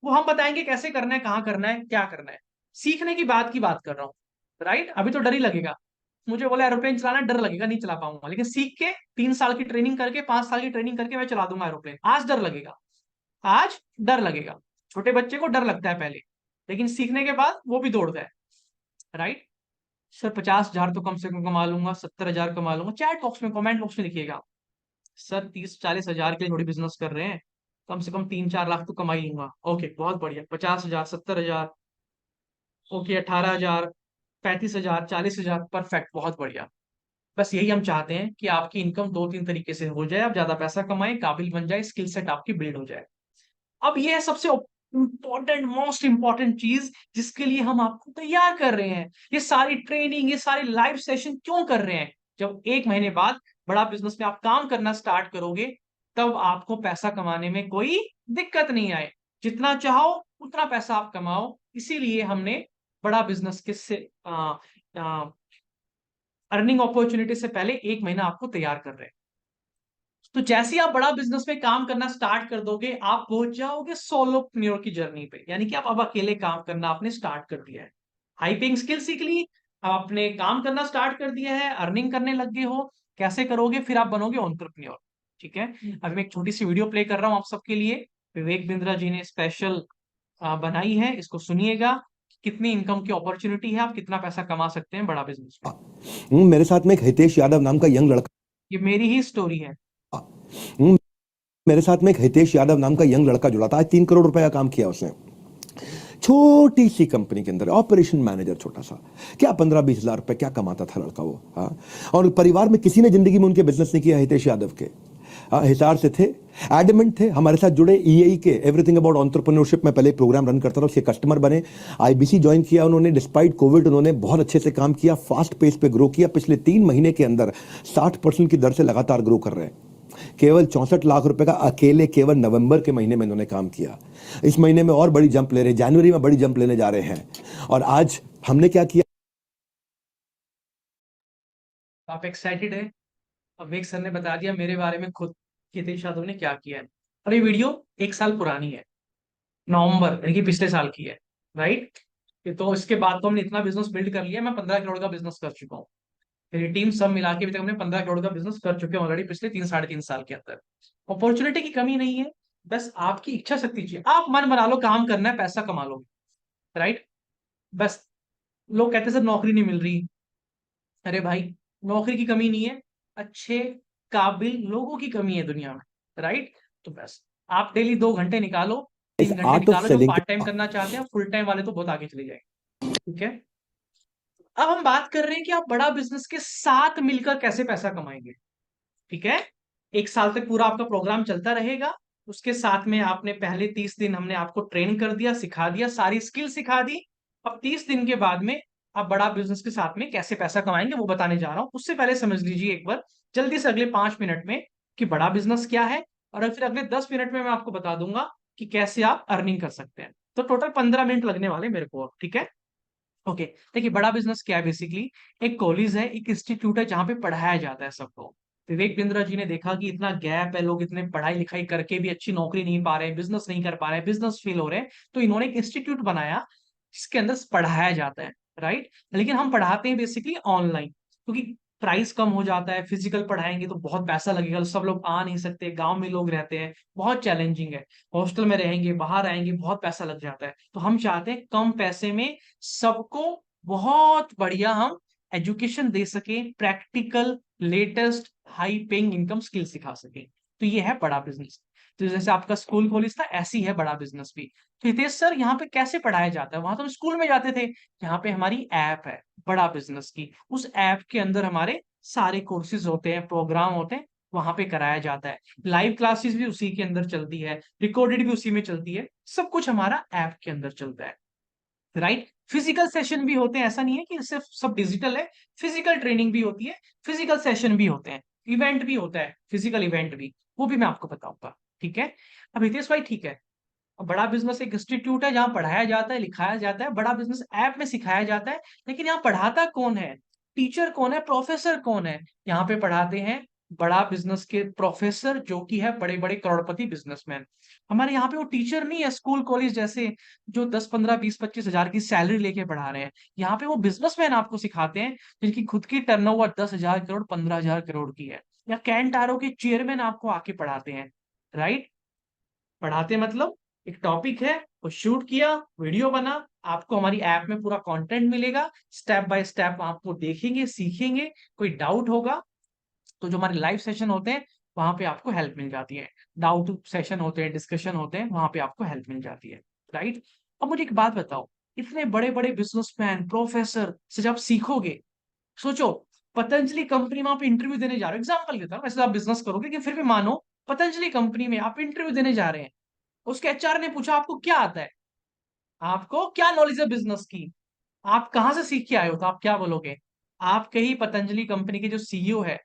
वो हम बताएंगे कैसे करना है, कहाँ करना है, क्या करना है। सीखने की बात कर रहा हूँ। राइट। अभी तो डर ही लगेगा, मुझे बोला एरोप्लेन चलाना, डर लगेगा, नहीं चला पाऊंगा। लेकिन सीख के, 3 साल की ट्रेनिंग करके, 5 साल की ट्रेनिंग करके मैं चला दूंगा एरोप्लेन। आज डर लगेगा, आज डर लगेगा। छोटे बच्चे को डर लगता है पहले, लेकिन सीखने के बाद वो भी दौड़ता है। राइट। सर 50,000 तो कम से कम कमा लूंगा, 70,000 कमा लूंगा, चैट बॉक्स में, कमेंट बॉक्स में लिखिएगा। सर 30-40 हजार के लिए थोड़ी बिजनेस कर रहे हैं, कम से कम 3-4 लाख तो कमा ही लूंगा। ओके, बहुत बढ़िया। 50,000, 70,000, ओके, 18,000, 35,000, 40,000, परफेक्ट, बहुत बढ़िया। बस यही हम चाहते हैं कि आपकी इनकम 2-3 तरीके से हो जाए, आप ज्यादा पैसा कमाएं, काबिल बन जाए, स्किल सेट आपकी बिल्ड हो जाए। अब ये है सबसे इंपॉर्टेंट, मोस्ट इंपॉर्टेंट चीज, जिसके लिए हम आपको तैयार कर रहे हैं। ये सारी ट्रेनिंग, ये सारी लाइव सेशन क्यों कर रहे हैं? जब 1 महीने बाद बड़ा बिजनेस में आप काम करना स्टार्ट करोगे, तब आपको पैसा कमाने में कोई दिक्कत नहीं आए। जितना चाहो उतना पैसा आप कमाओ। इसीलिए हमने बड़ा बिजनेस के से अर्निंग अपॉर्चुनिटी से पहले 1 महीना आपको तैयार कर रहे हैं। तो जैसे ही आप बड़ा बिजनेस में काम करना स्टार्ट कर दोगे, आप पहुंच जाओगे सोलोप्reneur की जर्नी पे, यानी कि आप अब अकेले काम करना आपने स्टार्ट कर दिया है। हाई पेइंग स्किल सीख ली, अब आपने काम करना स्टार्ट कर दिया है, अर्निंग करने लग गए हो। कैसे करोगे? फिर आप बनोगे एंटरप्रेन्योर। ठीक है। अभी मैं एक छोटी सी वीडियो प्ले कर रहा हूँ आप सबके लिए, विवेक बिंद्रा जी ने स्पेशल बनाई है, इसको सुनिएगा। कितनी इनकम की अपॉर्चुनिटी है, आप कितना पैसा कमा सकते हैं बड़ा बिजनेस में।
मेरे साथ में एक हितेश यादव नाम का यंग लड़का।
ये मेरी ही स्टोरी है।
हम्म, मेरे साथ में एक हितेश यादव नाम का यंग लड़का जुड़ा था। आज 3 करोड़ रुपए का काम किया उसने, छोटी सी कंपनी के अंदर ऑपरेशन मैनेजर, छोटा सा। क्या 15-20 हजार रुपए क्या कमाता था लड़का वो, हाँ। और परिवार में किसी ने जिंदगी में उनके बिजनेस नहीं किया, हितेश यादव के। हाँ, हिसार से थे, एडमेंट थे, हमारे साथ जुड़े। ईएई के एवरीथिंग अबाउट एंटरप्रेन्योरशिप में पहले प्रोग्राम रन करता था, उसके कस्टमर बने। आईबीसी ज्वाइन किया उन्होंने, डिस्पाइट कोविड उन्होंने बहुत अच्छे से काम किया, फास्ट पेस पे ग्रो किया। पिछले 3 महीने के अंदर 60% की दर से लगातार ग्रो कर रहे हैं। केवल 64 लाख रुपए का अकेले केवल नवंबर के महीने में इन्होंने काम किया। इस महीने में और बड़ी जंप ले रहे हैं, जनवरी में बड़ी जंप लेने जा रहे हैं। और आज हमने क्या किया?
आप एक्साइटेड है? अब विवेक सर ने बता दिया मेरे बारे में खुद, हितेश यादव ने क्या किया है। और ये वीडियो 1 साल पुरानी है। नवंबर यानी कि पिछले साल की है, राइट। तो इसके बाद तो हमने इतना बिजनेस बिल्ड कर लिया, मैं 15 करोड़ का बिजनेस कर चुका हूँ। मेरी टीम सब मिला के अभी तक हमने 15 करोड़ का बिजनेस कर चुके हैं ऑलरेडी पिछले 3 साढ़े 3 साल के अंदर। अपॉर्चुनिटी की कमी नहीं है, बस आपकी इच्छा शक्ति चाहिए। आप मन बना लो, काम करना है, पैसा कमा लो, राइट। बस लोग कहते हैं सर नौकरी नहीं मिल रही। अरे भाई, नौकरी की कमी नहीं है, अच्छे काबिल लोगों की कमी है दुनिया में, राइट। तो बस आप डेली 2 घंटे निकालो,
इस
3 घंटे
आर्ट ऑफ
निकालो, जो
सेलिंग
पार्ट टाइम करना चाहते हैं, फुल टाइम वाले तो बहुत आगे चले जाएंगे। ठीक है। अब हम बात कर रहे हैं कि आप बड़ा बिजनेस के साथ मिलकर कैसे पैसा कमाएंगे। ठीक है। 1 साल तक पूरा आपका प्रोग्राम चलता रहेगा। उसके साथ में आपने पहले 30 दिन हमने आपको ट्रेन कर दिया, सिखा दिया, सारी स्किल सिखा दी। अब 30 दिन के बाद में आप बड़ा बिजनेस के साथ में कैसे पैसा कमाएंगे वो बताने जा रहा हूं। उससे पहले समझ लीजिए एक बार जल्दी से अगले 5 मिनट में कि बड़ा बिजनेस क्या है, और फिर अगले 10 मिनट में मैं आपको बता दूंगा कि कैसे आप अर्निंग कर सकते हैं। तो टोटल 15 मिनट लगने वाले मेरे को, ठीक है। ओके। देखिए बड़ा बिजनेस क्या है, बेसिकली एक कॉलेज है, एक इंस्टीट्यूट है जहाँ पे पढ़ाया जाता है सबको। विवेक बिंद्रा जी ने देखा कि इतना गैप है, लोग इतने पढ़ाई लिखाई करके भी अच्छी नौकरी नहीं पा रहे हैं, बिजनेस नहीं कर पा रहे हैं, बिजनेस फेल हो रहे हैं, तो इन्होंने एक इंस्टीट्यूट बनाया जिसके अंदर पढ़ाया जाता है, राइट। लेकिन हम पढ़ाते हैं बेसिकली ऑनलाइन, क्योंकि प्राइस कम हो जाता है। फिजिकल पढ़ाएंगे तो बहुत पैसा लगेगा, तो सब लोग आ नहीं सकते, गांव में लोग रहते हैं, बहुत चैलेंजिंग है। हॉस्टल में रहेंगे, बाहर आएंगे, बहुत पैसा लग जाता है। तो हम चाहते हैं कम पैसे में सबको बहुत बढ़िया हम एजुकेशन दे सके, practical, latest, high paying income skill सिखा सके। तो ये है बड़ा बिजनेस। तो जैसे आपका स्कूल कॉलेज था, ऐसी है बड़ा बिजनेस भी। तो हितेश सर यहाँ पे कैसे पढ़ाया जाता है, वहां तो हम स्कूल में जाते थे। यहाँ पे हमारी ऐप है बड़ा बिजनेस की, उस ऐप के अंदर हमारे सारे कोर्सेज होते हैं, प्रोग्राम होते हैं, वहां पे कराया जाता है। लाइव क्लासेस भी उसी के अंदर चलती है, रिकॉर्डेड भी उसी में चलती है, सब कुछ हमारा ऐप के अंदर चलता है, राइट। फिजिकल सेशन भी होते हैं, ऐसा नहीं है कि सिर्फ सब डिजिटल है। फिजिकल ट्रेनिंग भी होती है, फिजिकल सेशन भी होते हैं, इवेंट भी होता है, फिजिकल इवेंट भी, वो भी मैं आपको बताऊंगा। ठीक है। अब हितेश भाई ठीक है, अब बड़ा बिजनेस एक इंस्टीट्यूट है जहां पढ़ाया जाता है, लिखाया जाता है, बड़ा बिजनेस ऐप में सिखाया जाता है, लेकिन यहाँ पढ़ाता कौन है, टीचर कौन है, प्रोफेसर कौन है। यहाँ पे पढ़ाते हैं बड़ा बिजनेस के प्रोफेसर, जो कि है बड़े बड़े करोड़पति बिजनेसमैन। हमारे यहाँ पे वो टीचर नहीं है स्कूल कॉलेज जैसे, जो 10 15 20 25 हजार की सैलरी लेके पढ़ा रहे हैं। यहाँ पे वो बिजनेसमैन आपको सिखाते हैं जिनकी खुद की टर्नओवर 10 हजार करोड़ 15 हजार करोड़ की है। या कैंटारो के चेयरमैन आपको आके पढ़ाते हैं, राइट। पढ़ाते मतलब एक टॉपिक है, वो शूट किया, वीडियो बना, आपको हमारी ऐप में पूरा कंटेंट मिलेगा, स्टेप बाय स्टेप आपको देखेंगे, सीखेंगे। कोई डाउट होगा तो जो हमारे लाइव सेशन होते हैं वहां पे आपको हेल्प मिल जाती है। डाउट सेशन होते हैं, डिस्कशन होते हैं, वहां पे आपको हेल्प मिल जाती है, राइट। अब मुझे एक बात बताओ, इतने बड़े बड़े बिजनेसमैन प्रोफेसर से जब सीखोगे, सोचो पतंजलि कंपनी में आप इंटरव्यू देने जा रहे हो, एग्जाम्पल देता हूँ, वैसे तो आप बिजनेस करोगे, लेकिन फिर भी मानो पतंजलि कंपनी में आप इंटरव्यू देने जा रहे हैं। उसके एचआर ने पूछा आपको क्या आता है, आपको क्या नॉलेज है बिजनेस की, आप कहाँ से सीख के आए हो, तो आप क्या बोलोगे। आपके ही पतंजलि कंपनी के जो सीईओ है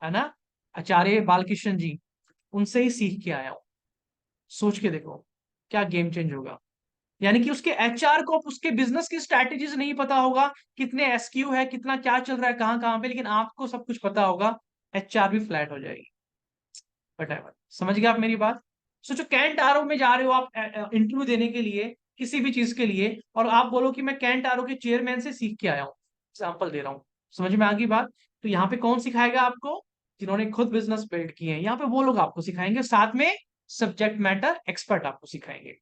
ना, आचार्य बालकृष्ण जी, उनसे ही सीख के आया हूं। सोच के देखो क्या गेम चेंज होगा। यानी कि उसके एचआर को उसके बिजनेस की स्ट्रैटेजीज नहीं पता होगा, कितने एसक्यू है, कितना क्या चल रहा है, कहाँ कहाँ पे, लेकिन आपको सब कुछ पता होगा, एचआर भी फ्लैट हो जाएगी। वट समझ गए आप मेरी बात। सोचो कैंट आरओ में जा रहे हो आप इंटरव्यू देने के लिए, किसी भी चीज के लिए, और आप बोलो कि मैं कैंट आरओ के चेयरमैन से सीख के आया हूँ, एग्जाम्पल दे रहा हूँ। समझ में आ गई बात। तो यहाँ पे कौन सिखाएगा आपको, जिन्होंने खुद बिजनेस बिल्ड किए हैं, यहाँ पे वो लोग आपको सिखाएंगे, साथ में सब्जेक्ट मैटर एक्सपर्ट आपको सिखाएंगे।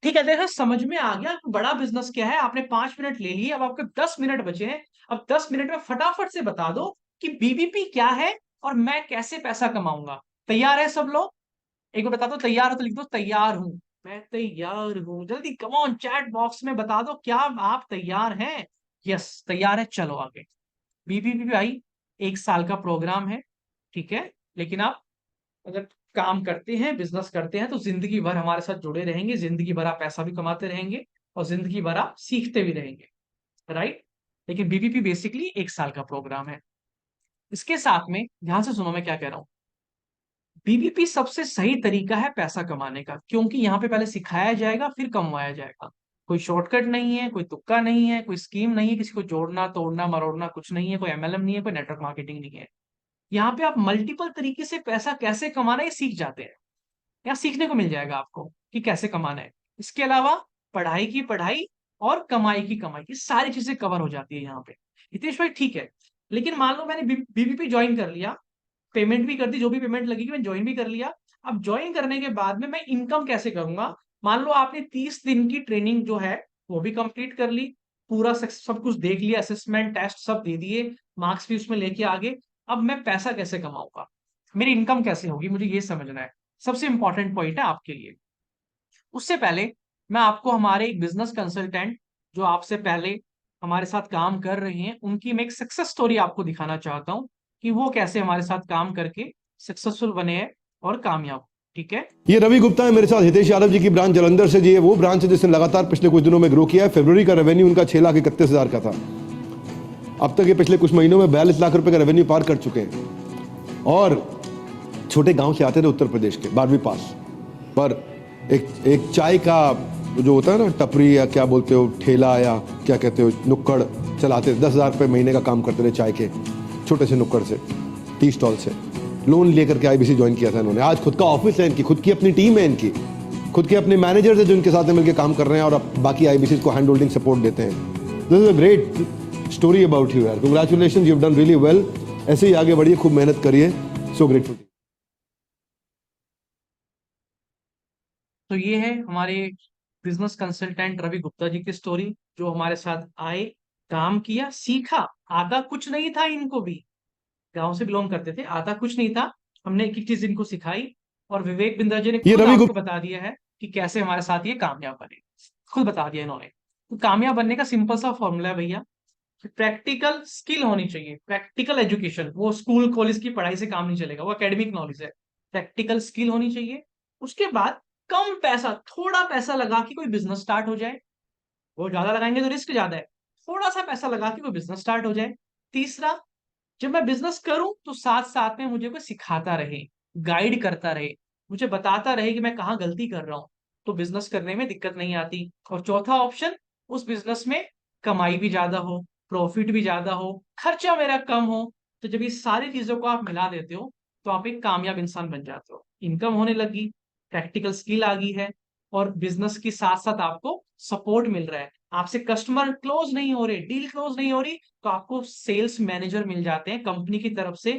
ठीक है, देखो समझ में आ गया बड़ा बिजनेस क्या है। आपने 5 मिनट ले लिए, अब आपके 10 मिनट बचे हैं। अब 10 मिनट में फटाफट से बता दो कि बीबीपी क्या है और मैं कैसे पैसा कमाऊंगा। तैयार है सब लोग, एक बार बता दो, तैयार हो तो लिख दो तैयार हूं, मैं तैयार हूं, जल्दी कम ऑन चैट बॉक्स में बता दो क्या आप तैयार हैं। यस तैयार है, चलो आगे। बीबीपी भाई 1 साल का प्रोग्राम है, ठीक है। लेकिन आप अगर काम करते हैं, बिजनेस करते हैं, तो जिंदगी भर हमारे साथ जुड़े रहेंगे, जिंदगी भर आप पैसा भी कमाते रहेंगे और जिंदगी भर आप सीखते भी रहेंगे, राइट। लेकिन बीबीपी बेसिकली 1 साल का प्रोग्राम है। इसके साथ में ध्यान से सुनो मैं क्या कह रहा हूं। बीबीपी सबसे सही तरीका है पैसा कमाने का, क्योंकि यहाँ पे पहले सिखाया जाएगा फिर कमवाया जाएगा। कोई शॉर्टकट नहीं है, कोई तुक्का नहीं है, कोई स्कीम नहीं है, किसी को जोड़ना तोड़ना मरोड़ना कुछ नहीं है, कोई एमएलएम नहीं है, कोई नेटवर्क मार्केटिंग नहीं है। यहाँ पे आप मल्टीपल तरीके से पैसा कैसे कमाना ये सीख जाते हैं, यहाँ सीखने को मिल जाएगा आपको कि कैसे कमाना है। इसके अलावा पढ़ाई की पढ़ाई और कमाई की कमाई, ये सारी चीजें कवर हो जाती है यहाँ पे। हितेश भाई ठीक है, लेकिन मान लो मैंने बीबीपी ज्वाइन कर लिया, पेमेंट भी कर दी, जो भी पेमेंट लगेगी मैं ज्वाइन भी कर लिया। अब ज्वाइन करने के बाद में मैं इनकम कैसे करूंगा? मान लो आपने 30 दिन की ट्रेनिंग जो है वो भी कंप्लीट कर ली, पूरा सब कुछ देख लिया, असेसमेंट टेस्ट सब दे दिए, मार्क्स भी उसमें लेके आगे। अब मैं पैसा कैसे कमाऊंगा, मेरी इनकम कैसे होगी, मुझे ये समझना है। सबसे इंपॉर्टेंट पॉइंट है आपके लिए। उससे पहले मैं आपको हमारे एक बिजनेस कंसल्टेंट जो आपसे पहले हमारे साथ काम कर रहे हैं, उनकी मैं एक सक्सेस स्टोरी आपको दिखाना चाहता हूं कि वो कैसे हमारे साथ काम करके सक्सेसफुल बने हैं और कामयाब। ठीक है।
ये रवि गुप्ता है मेरे साथ, हितेश यादव जी की ब्रांच जालंधर से जी, है वो ब्रांच है जिसने लगातार पिछले कुछ दिनों में ग्रो किया है। फरवरी का रेवेन्यू उनका 6,31,000 का था। अब तक ये पिछले कुछ महीनों में 42 लाख रुपए का रेवेन्यू पार कर चुके हैं। और छोटे गांव से आते थे उत्तर प्रदेश के, 12वीं पास, पर एक चाय का जो होता है ना, टपरी या क्या बोलते हो, ठेला या क्या कहते हो, नुक्कड़ चलाते थे। 10,000 रुपये महीने का काम करते थे चाय के छोटे से नुक्कड़ से, टी स्टॉल से। लोन लेकर के आईबीसी ज्वाइन किया था इन्होंने। आज खुद का ऑफिस है इनकी, खुद की अपनी टीम है इनकी, खुद के अपने मैनेजर्स है जो इनके साथ मिलकर काम कर रहे हैं और अब बाकी आईबीसी को हैंड होल्डिंग सपोर्ट देते हैं। This is a great story about you यार, congratulation, you have done really well. ऐसे ही आगे बढ़िए, खूब मेहनत करिए। So grateful.
तो ये है हमारे बिजनेस कंसल्टेंट रवि गुप्ता जी की स्टोरी, जो हमारे साथ आए, काम किया, सीखा। आता कुछ नहीं था इनको भी, गांव से बिलोंग करते थे, आता कुछ नहीं था। हमने एक एक चीज इनको सिखाई, और विवेक बिंद्रा जी ने
ये
खुद
रवि
आपको
गुप्ता
बता दिया है कि कैसे हमारे साथ ये कामयाब बने। खुद बता दिया इन्होंने। तो कामयाब बनने का सिंपल सा फॉर्मूला है भैया, कि प्रैक्टिकल स्किल होनी चाहिए, प्रैक्टिकल एजुकेशन। वो स्कूल कॉलेज की पढ़ाई से काम नहीं चलेगा, वो एकेडमिक नॉलेज है। प्रैक्टिकल स्किल होनी चाहिए। उसके बाद कम पैसा, थोड़ा पैसा लगा के कोई बिजनेस स्टार्ट हो जाए। वो ज्यादा लगाएंगे तो रिस्क ज्यादा है, थोड़ा सा पैसा लगा के कोई बिजनेस स्टार्ट हो जाए। तीसरा, जब मैं बिजनेस करूं तो साथ साथ में मुझे कोई सिखाता रहे, गाइड करता रहे, मुझे बताता रहे कि मैं कहाँ गलती कर रहा हूं, तो बिजनेस करने में दिक्कत नहीं आती। और चौथा ऑप्शन, उस बिजनेस में कमाई भी ज्यादा हो, प्रॉफिट भी ज्यादा हो, खर्चा मेरा कम हो। तो जब ये सारी चीजों को आप मिला देते हो तो आप एक कामयाब इंसान बन जाते हो। इनकम होने लगी, प्रैक्टिकल स्किल आ गई है, और बिजनेस के साथ साथ आपको सपोर्ट मिल रहा है। आपसे कस्टमर क्लोज नहीं हो रहे, डील क्लोज नहीं हो रही, तो आपको सेल्स मैनेजर मिल जाते हैं कंपनी की तरफ से,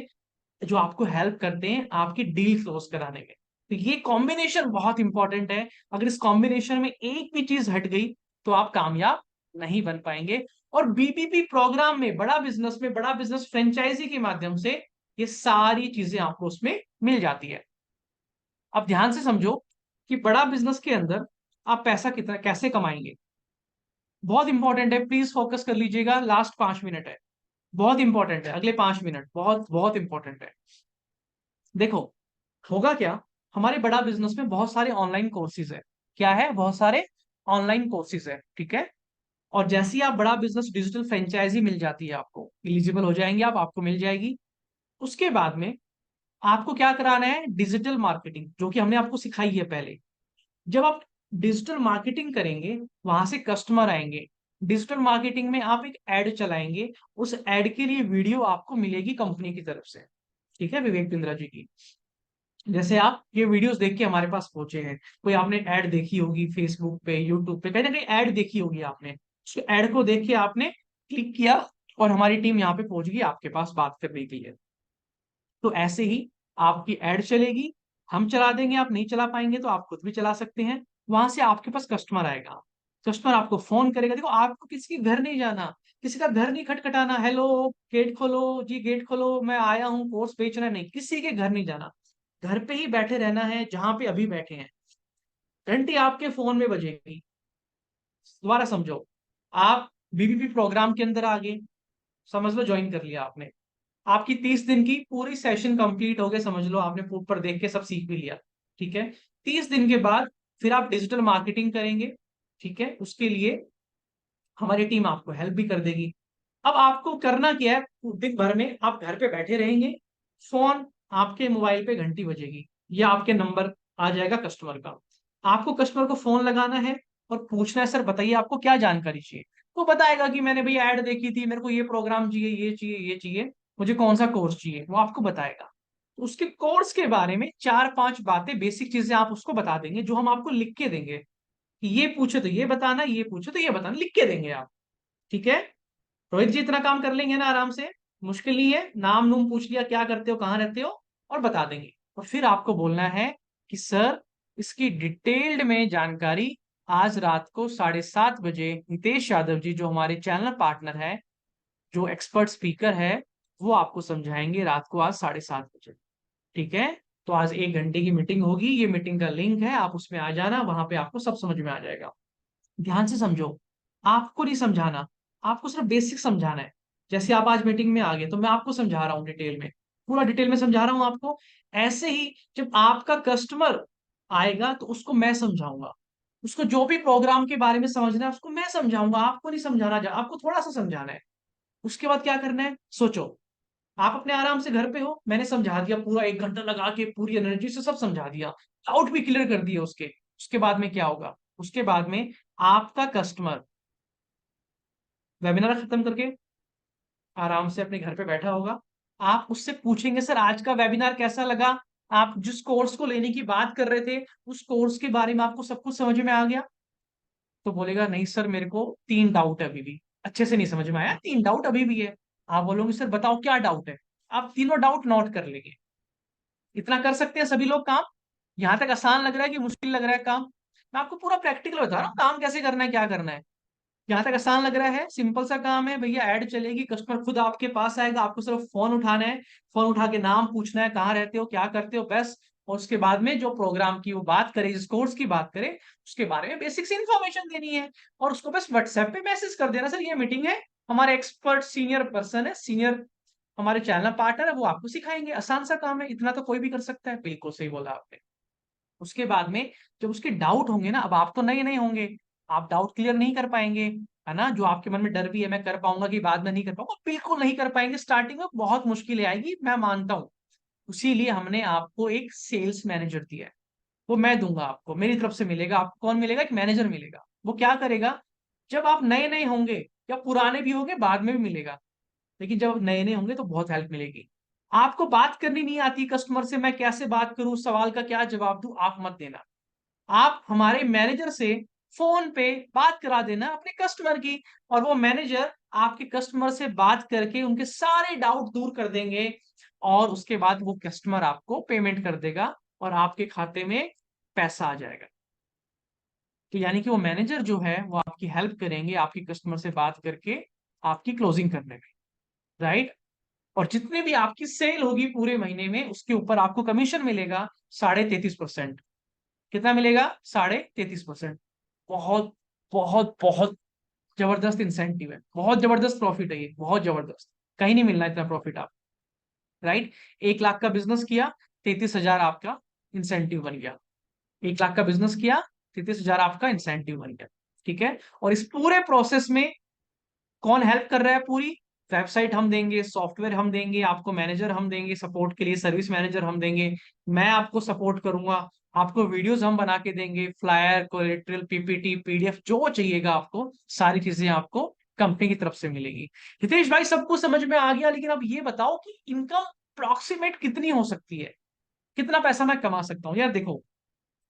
जो आपको हेल्प करते हैं आपकी डील क्लोज कराने में। तो ये कॉम्बिनेशन बहुत इंपॉर्टेंट है। अगर इस कॉम्बिनेशन में एक भी चीज हट गई तो आप कामयाब नहीं बन पाएंगे। और बीपीपी प्रोग्राम में, बड़ा बिजनेस फ्रेंचाइजी के माध्यम से ये सारी चीजें आपको उसमें मिल जाती है। अब ध्यान से समझो कि बड़ा बिजनेस के अंदर आप पैसा कितना कैसे कमाएंगे, बहुत इंपॉर्टेंट है। प्लीज फोकस कर लीजिएगा, लास्ट 5 मिनट है, बहुत इंपॉर्टेंट है, अगले 5 मिनट बहुत बहुत इंपॉर्टेंट है। देखो, होगा क्या, हमारे बड़ा बिजनेस में बहुत सारे ऑनलाइन कोर्सेज है। क्या है? बहुत सारे ऑनलाइन कोर्सेज है। ठीक है। और जैसे ही आप बड़ा बिजनेस डिजिटल फ्रेंचाइजी मिल जाती है, आपको एलिजिबल हो जाएंगे आप, आपको मिल जाएगी। उसके बाद में आपको क्या कराना है? डिजिटल मार्केटिंग, जो कि हमने आपको सिखाई है पहले। जब आप डिजिटल मार्केटिंग करेंगे, वहां से कस्टमर आएंगे। डिजिटल मार्केटिंग में आप एक एड चलाएंगे, उस एड के लिए वीडियो आपको मिलेगी कंपनी की तरफ से। ठीक है, विवेक बिंद्रा जी की। जैसे आप ये वीडियोस देख के हमारे पास पहुंचे हैं, कोई आपने ऐड देखी होगी फेसबुक पे, यूट्यूब पे, कहीं ना कहीं ऐड देखी होगी आपने, उस ऐड को देख के आपने क्लिक किया, और हमारी टीम यहाँ पे पहुंच गई आपके पास बात करने के लिए। तो ऐसे ही आपकी एड चलेगी, हम चला देंगे, आप नहीं चला पाएंगे तो आप खुद भी चला सकते हैं। वहां से आपके पास कस्टमर आएगा, कस्टमर आपको फोन करेगा। देखो, आपको किसी के घर नहीं जाना, किसी का घर नहीं खटखटाना, हेलो गेट खोलो जी, गेट खोलो, मैं आया हूँ कोर्स बेचना है, नहीं, किसी के घर नहीं जाना। घर पे ही बैठे रहना है जहां पे अभी बैठे हैं। घंटी आपके फोन में बजेगी। दोबारा समझो, आप बीबीपी प्रोग्राम के अंदर आ गए, समझ लो ज्वाइन कर लिया आपने, आपकी 30 दिन की पूरी सेशन कंप्लीट हो गए, समझ लो आपने ऊपर देख के सब सीख भी लिया। ठीक है। 30 दिन के बाद फिर आप डिजिटल मार्केटिंग करेंगे। ठीक है। उसके लिए हमारी टीम आपको हेल्प भी कर देगी। अब आपको करना क्या है, दिन भर में आप घर पे बैठे रहेंगे, फोन आपके मोबाइल पे घंटी बजेगी, या आपके नंबर आ जाएगा कस्टमर का। आपको कस्टमर को फोन लगाना है और पूछना है, सर बताइए आपको क्या जानकारी चाहिए। वो बताएगा कि मैंने भैया ऐड देखी थी, मेरे को ये प्रोग्राम चाहिए, ये चाहिए, ये चाहिए, मुझे कौन सा कोर्स चाहिए, वो आपको बताएगा। तो उसके कोर्स के बारे में 4-5 बातें, बेसिक चीजें आप उसको बता देंगे, जो हम आपको लिख के देंगे कि ये पूछे तो ये बताना, ये पूछे तो ये बताना, लिख के देंगे आप। ठीक है, रोहित जी इतना काम कर लेंगे ना आराम से, मुश्किल नहीं है। नाम नूम पूछ लिया, क्या करते हो, कहाँ रहते हो, और बता देंगे। और फिर आपको बोलना है कि सर, इसकी डिटेल्ड में जानकारी आज रात को 7:30 बजे हितेश यादव जी, जो हमारे चैनल पार्टनर है, जो एक्सपर्ट स्पीकर है, वो आपको समझाएंगे रात को आज 7:30 बजे। ठीक है, तो आज 1 घंटे की मीटिंग होगी, ये मीटिंग का लिंक है, आप उसमें आ जाना, वहां पे आपको सब समझ में आ जाएगा। ध्यान से समझो, आपको नहीं समझाना, आपको सिर्फ बेसिक समझाना है। जैसे आप आज मीटिंग में आ गए तो मैं आपको समझा रहा हूँ डिटेल में, पूरा डिटेल में समझा रहा हूँ आपको। ऐसे ही जब आपका कस्टमर आएगा तो उसको मैं समझाऊंगा, उसको जो भी प्रोग्राम के बारे में समझना है उसको मैं समझाऊंगा, आपको नहीं समझाना, आपको थोड़ा सा समझाना है। उसके बाद क्या करना है सोचो। आप अपने आराम से घर पे हो, मैंने समझा दिया पूरा 1 घंटा लगा के, पूरी एनर्जी से सब समझा दिया, डाउट भी क्लियर कर दिया उसके। उसके बाद में क्या होगा, उसके बाद में आपका कस्टमर वेबिनार खत्म करके आराम से अपने घर पे बैठा होगा, आप उससे पूछेंगे सर आज का वेबिनार कैसा लगा, आप जिस कोर्स को लेने की बात कर रहे थे उस कोर्स के बारे में आपको सब कुछ समझ में आ गया? तो बोलेगा नहीं सर, मेरे को 3 डाउट है अभी भी, अच्छे से नहीं समझ में आया, 3 डाउट अभी भी है। आप बोलोगे सर बताओ क्या डाउट है, आप तीनों डाउट नोट कर लेंगे। इतना कर सकते हैं सभी लोग काम? यहां तक आसान लग रहा है कि मुश्किल लग रहा है काम? मैं आपको पूरा प्रैक्टिकल बता रहा हूँ काम कैसे करना है, क्या करना है। यहाँ तक आसान लग रहा है, सिंपल सा काम है भैया, ऐड चलेगी, कस्टमर खुद आपके पास आएगा, आपको सिर्फ फोन उठाना है, फोन उठा के नाम पूछना है, कहाँ रहते हो, क्या करते हो, बस। और उसके बाद में जो प्रोग्राम की वो बात करे, जिस कोर्स की बात करे, उसके बारे में बेसिक सी इंफॉर्मेशन देनी है। और उसको बस व्हाट्सएप पे मैसेज कर देना, सर ये मीटिंग है, हमारे एक्सपर्ट सीनियर पर्सन है, सीनियर हमारे चैनल पार्टनर है, वो आपको सिखाएंगे। आसान सा काम है, इतना तो कोई भी कर सकता है। बिल्कुल सही बोला आपने। उसके बाद में जब उसके डाउट होंगे ना, अब आप तो नए नए होंगे, आप डाउट क्लियर नहीं कर पाएंगे, है ना, जो आपके मन में डर भी है मैं कर पाऊंगा कि बाद में नहीं कर पाऊंगा, बिल्कुल नहीं कर पाएंगे, स्टार्टिंग में बहुत मुश्किलें आएगी, मैं मानता हूँ। इसीलिए हमने आपको एक सेल्स मैनेजर दिया है, वो मैं दूंगा आपको, मेरी तरफ से मिलेगा। आपको कौन मिलेगा? एक मैनेजर मिलेगा। वो क्या करेगा, जब आप नए नए होंगे या पुराने भी होंगे बाद में भी मिलेगा, लेकिन जब नए नए होंगे तो बहुत हेल्प मिलेगी। आपको बात करनी नहीं आती कस्टमर से, मैं कैसे बात करूं, सवाल का क्या जवाब दूं, आप मत देना। आप हमारे मैनेजर से फोन पे बात करा देना अपने कस्टमर की, और वो मैनेजर आपके कस्टमर से बात करके उनके सारे डाउट दूर कर देंगे, और उसके बाद वो कस्टमर आपको पेमेंट कर देगा और आपके खाते में पैसा आ जाएगा। तो यानी कि वो मैनेजर जो है वो आपकी हेल्प करेंगे आपके कस्टमर से बात करके आपकी क्लोजिंग करने में, राइट। और जितने भी आपकी सेल होगी पूरे महीने में, उसके ऊपर आपको कमीशन मिलेगा 33.5%। कितना मिलेगा? 33.5%। बहुत बहुत बहुत जबरदस्त इंसेंटिव है, बहुत जबरदस्त प्रॉफिट है ये, बहुत जबरदस्त। कहीं नहीं मिलना इतना प्रॉफिट आप, राइट। 1 लाख का बिजनेस किया, 33,000 आपका इंसेंटिव बन गया। 1 लाख का बिजनेस किया, 33,000 आपका इंसेंटिव बन गया। ठीक है, और इस पूरे प्रोसेस में कौन हेल्प कर रहा है? पूरी वेबसाइट हम देंगे, सॉफ्टवेयर हम देंगे आपको, मैनेजर हम देंगे सपोर्ट के लिए, सर्विस मैनेजर हम देंगे, मैं आपको सपोर्ट करूंगा, आपको वीडियोस हम बना के देंगे, फ्लायर, कोलेट्रल, पीपीटी, पीडीएफ, जो चाहिएगा आपको, सारी चीजें आपको कंपनी की तरफ से मिलेगी। हितेश भाई सब कुछ समझ में आ गया, लेकिन अब ये बताओ कि इनकम अप्रोक्सीमेट कितनी हो सकती है, कितना पैसा मैं कमा सकता हूँ? यार देखो,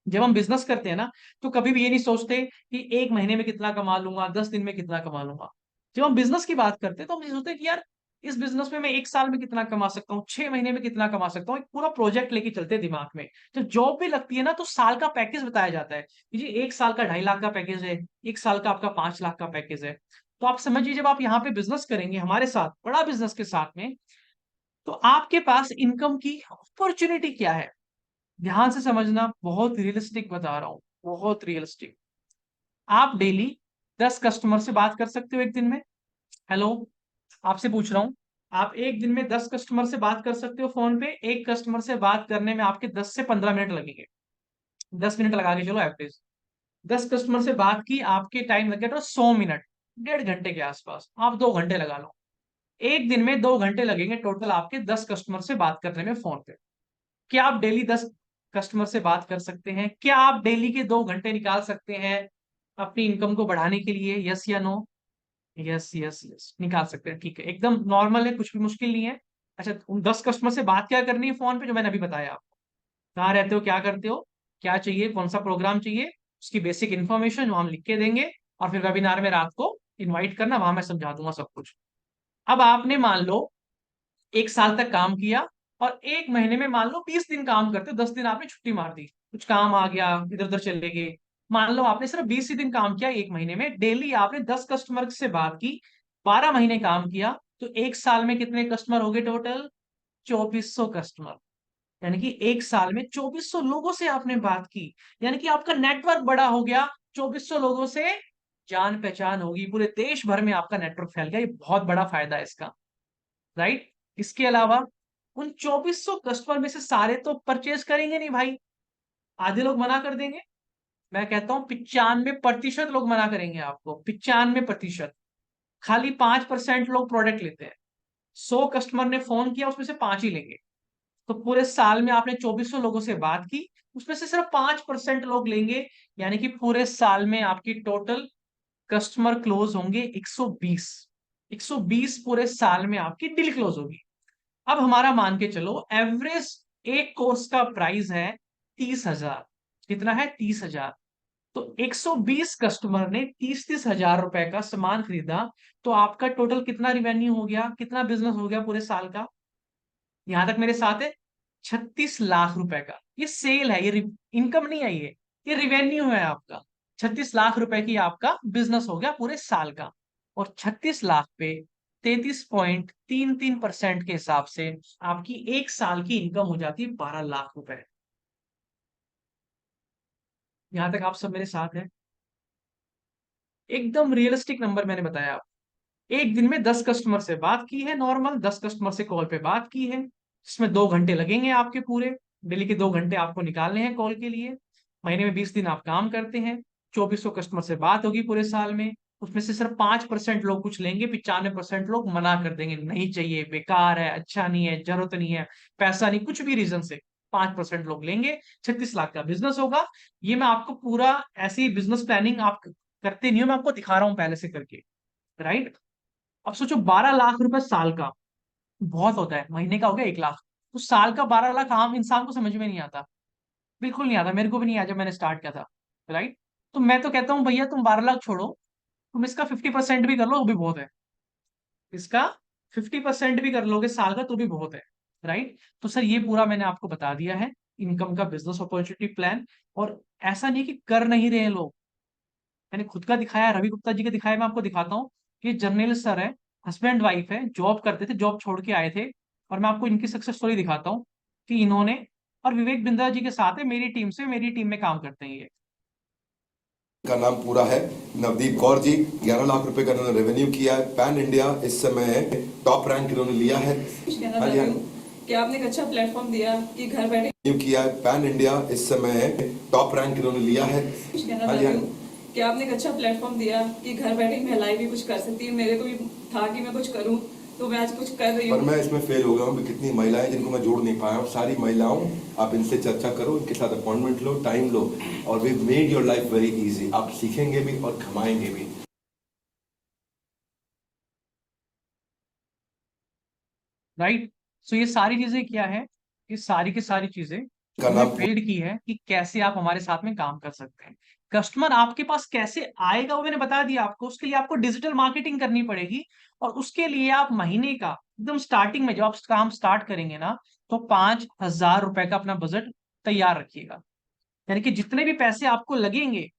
जब हम बिजनेस करते हैं ना, तो कभी भी ये नहीं सोचते कि 1 महीने में कितना कमा लूंगा, 10 दिन में कितना कमा लूंगा। जब हम बिजनेस की बात करते हैं तो हम ये सोचते हैं कि यार इस बिजनेस में मैं 1 साल में कितना कमा सकता हूँ, 6 महीने में कितना कमा सकता हूँ, एक पूरा प्रोजेक्ट लेके चलते हैं दिमाग में। जब जॉब भी लगती है ना, तो साल का पैकेज बताया जाता है कि जी 1 साल का 2.5 लाख का पैकेज है, 1 साल का आपका 5 लाख का पैकेज है। तो आप समझिए, जब आप यहाँ पे बिजनेस करेंगे हमारे साथ, बड़ा बिजनेस के साथ में, तो आपके पास इनकम की अपॉर्चुनिटी क्या है। ध्यान से समझना, बहुत रियलिस्टिक बता रहा हूं, बहुत रियलिस्टिक। आप डेली 10 कस्टमर से बात कर सकते हो एक दिन में। हेलो, आपसे पूछ रहा हूं, आप एक दिन में 10 कस्टमर से बात कर सकते हो फोन पे? एक कस्टमर से बात करने में आपके 10 से 15 मिनट लगेंगे, 10 मिनट लगा के चलो एवरेज। 10 कस्टमर से बात की, आपके टाइम लग गया तो 100 मिनट, 1.5 घंटे के आसपास, आप 2 घंटे लगा लो। एक दिन में 2 घंटे लगेंगे टोटल आपके 10 कस्टमर से बात करने में फोन पे। क्या आप डेली 10 कस्टमर से बात कर सकते हैं? क्या आप डेली के 2 घंटे निकाल सकते हैं अपनी इनकम को बढ़ाने के लिए? यस या नो? यस यस यस, निकाल सकते हैं। ठीक है, एकदम नॉर्मल है, कुछ भी मुश्किल नहीं है। अच्छा, उन 10 कस्टमर से बात क्या करनी है फोन पे, जो मैंने अभी बताया आपको। कहाँ रहते हो, क्या करते हो, क्या चाहिए, कौन सा प्रोग्राम चाहिए, उसकी बेसिक इन्फॉर्मेशन वहां हम लिख के देंगे। और फिर वेबिनार में रात को इनवाइट करना, वहां मैं समझा दूंगा सब कुछ। अब आपने मान लो 1 साल तक काम किया, और 1 महीने में मान लो 20 दिन काम करते हो, 10 दिन आपने छुट्टी मार दी, कुछ काम आ गया, इधर उधर चले गए। मान लो आपने सिर्फ 20 ही दिन काम किया 1 महीने में, डेली आपने 10 कस्टमर से बात की, 12 महीने काम किया, तो 1 साल में कितने कस्टमर हो गए टोटल? 2400 कस्टमर। यानी कि 1 साल में 2400 लोगों से आपने बात की, यानी कि आपका नेटवर्क बड़ा हो गया। 2400 लोगों से जान पहचान होगी, पूरे देश भर में आपका नेटवर्क फैल गया। ये बहुत बड़ा फायदा है इसका, राइट। इसके अलावा उन 2400 कस्टमर में से सारे तो परचेज करेंगे नहीं भाई, आधे लोग मना कर देंगे। मैं कहता हूं 95% लोग मना करेंगे आपको, 95%। खाली 5% लोग प्रोडक्ट लेते हैं। 100 कस्टमर ने फोन किया, उसमें से 5 ही लेंगे। तो पूरे साल में आपने 2400 लोगों से बात की, उसमें से सिर्फ 5% लोग लेंगे। यानी कि पूरे साल में आपकी टोटल कस्टमर क्लोज होंगे 120। 120 पूरे साल में आपकी डील क्लोज होगी। अब हमारा मान के चलो एवरेज एक कोर्स का प्राइस है 30,000। कितना है? 30,000। तो 120 कस्टमर ने 30-30 हजार रुपए का सामान खरीदा, तो आपका टोटल कितना रिवेन्यू हो गया, कितना बिजनेस हो गया पूरे साल का? यहां तक मेरे साथ है? 36 लाख रुपए का ये सेल है, ये इनकम नहीं है, ये रिवेन्यू है आपका। 36 लाख रुपए की आपका बिजनेस हो गया पूरे साल का। और 36 लाख पे 33.33% के हिसाब से आपकी 1 साल की इनकम हो जाती है 12 लाख रुपए। यहां तक आप सब मेरे साथ हैं? एकदम रियलिस्टिक नंबर मैंने बताया आपको। एक दिन में 10 कस्टमर से बात की है, नॉर्मल 10 कस्टमर से कॉल पे बात की है, जिसमें 2 घंटे लगेंगे आपके पूरे। डेली के 2 घंटे आपको निकालने हैं कॉल के लिए। महीने में 20 दिन आप काम करते हैं, 2400 कस्टमर से बात होगी पूरे साल में। उसमें से सिर्फ 5% लोग कुछ लेंगे, 95% लोग मना कर देंगे, नहीं चाहिए, बेकार है, अच्छा नहीं है, जरूरत नहीं है, पैसा नहीं, कुछ भी रीजन से 5% लोग लेंगे। 36 लाख का बिजनेस होगा। ये मैं आपको पूरा ऐसी बिजनेस प्लानिंग आप करते नहीं हो, मैं आपको दिखा रहा हूं पहले से करके, राइट। अब सोचो 12 लाख रुपए साल का बहुत होता है, महीने का हो गया 1 लाख। तो साल का 12 लाख आम इंसान को समझ में नहीं आता, बिल्कुल नहीं आता, मेरे को भी नहीं आया जब मैंने स्टार्ट किया था, राइट। तो मैं तो कहता हूँ भैया तुम 12 लाख छोड़ो, तुम इसका 50% भी कर लो वो भी बहुत है। इसका 50% भी कर लोगे साल का तो भी बहुत है, राइट। तो सर ये पूरा मैंने आपको बता दिया है, इनकम का बिजनेस अपॉर्चुनिटी प्लान। और ऐसा नहीं कि कर नहीं रहे हैं लोग, मैंने खुद का दिखाया, रवि गुप्ता जी का दिखाया, मैं आपको दिखाता हूँ। कि जर्नलिस्ट सर है, हस्बैंड वाइफ है, जॉब करते थे, जॉब छोड़ के आए थे। और मैं आपको इनकी सक्सेस स्टोरी दिखाता हूँ कि इन्होंने, और विवेक बिंद्रा जी के साथ है, मेरी टीम से, मेरी टीम में काम करते हैं ये।
का नाम पूरा है नवदीप कौर जी। 11 लाख रुपए का इन्होंने रेवेन्यू किया है, पैन इंडिया इस समय टॉप रैंक इन्होंने लिया है।
कुछ कहना
हाँ जी,
चाहती
हाँ
हूँ कि आपने एक अच्छा प्लेटफॉर्म दिया कि घर बैठे
रेवेन्यू किया है, पैन इंडिया इस समय टॉप रैंक इन्होंने लिया है।
कुछ कहना
हाँ जी,
चाहती
हाँ
हूँ कि आपने एक अच्छा प्लेटफॉर्म दिया कि घर बैठे महिलाएं भी कुछ कर सकती है। मेरे को भी था कि मैं कुछ करूँ, तो मैं आज कुछ कर रही
पर
हूँ।
मैं इसमें फेल हो गया हूँ कि कितनी महिलाएं जिनको मैं जोड़ नहीं पाया हूँ। सारी महिलाओं, आप इनसे चर्चा करो, इनके साथ अपॉइंटमेंट लो, टाइम लो, और we made your life very easy. आप सीखेंगे भी और कमाएंगे भी।
राइट। सो ये सारी चीजें क्या है, ये सारी की सारी चीजें
का
हमने
नाम
बिल्ड की है कि कैसे आप हमारे साथ में काम कर सकते हैं। कस्टमर आपके पास कैसे आएगा वो मैंने बता दिया आपको। उसके लिए आपको डिजिटल मार्केटिंग करनी पड़ेगी। और उसके लिए आप महीने का एकदम स्टार्टिंग में जब आप काम स्टार्ट करेंगे ना, तो 5,000 रुपए का अपना बजट तैयार रखिएगा। यानी कि जितने भी पैसे आपको लगेंगे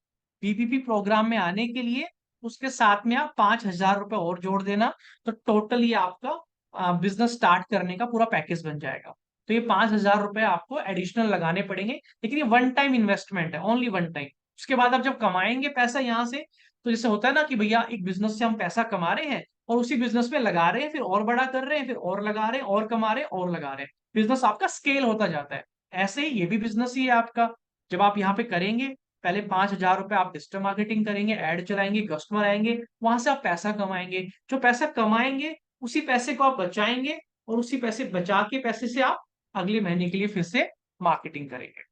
पीपीपी प्रोग्राम में आने के लिए, उसके साथ में आप 5,000 रुपए और जोड़ देना, तो टोटल ये आपका बिजनेस स्टार्ट करने का पूरा पैकेज बन जाएगा। तो ये 5,000 रुपए आपको एडिशनल लगाने पड़ेंगे, लेकिन ये वन टाइम इन्वेस्टमेंट है, ओनली वन टाइम। उसके बाद आप जब कमाएंगे पैसा यहाँ से, तो जैसे होता है ना कि भैया एक बिजनेस से हम पैसा कमा रहे हैं और उसी बिजनेस में लगा रहे हैं, फिर और बड़ा कर रहे हैं, फिर और लगा रहे हैं, और कमा रहे हैं, और लगा रहे हैं, बिजनेस आपका स्केल होता जाता है। ऐसे ही ये भी बिजनेस ही है आपका। जब आप यहाँ पे करेंगे, पहले 5,000 रुपए आप डिजिटल मार्केटिंग करेंगे, ऐड चलाएंगे, कस्टमर आएंगे, वहां से आप पैसा कमाएंगे। जो पैसा कमाएंगे उसी पैसे को आप बचाएंगे, और उसी पैसे बचा के पैसे से आप अगले महीने के लिए फिर से मार्केटिंग करेंगे।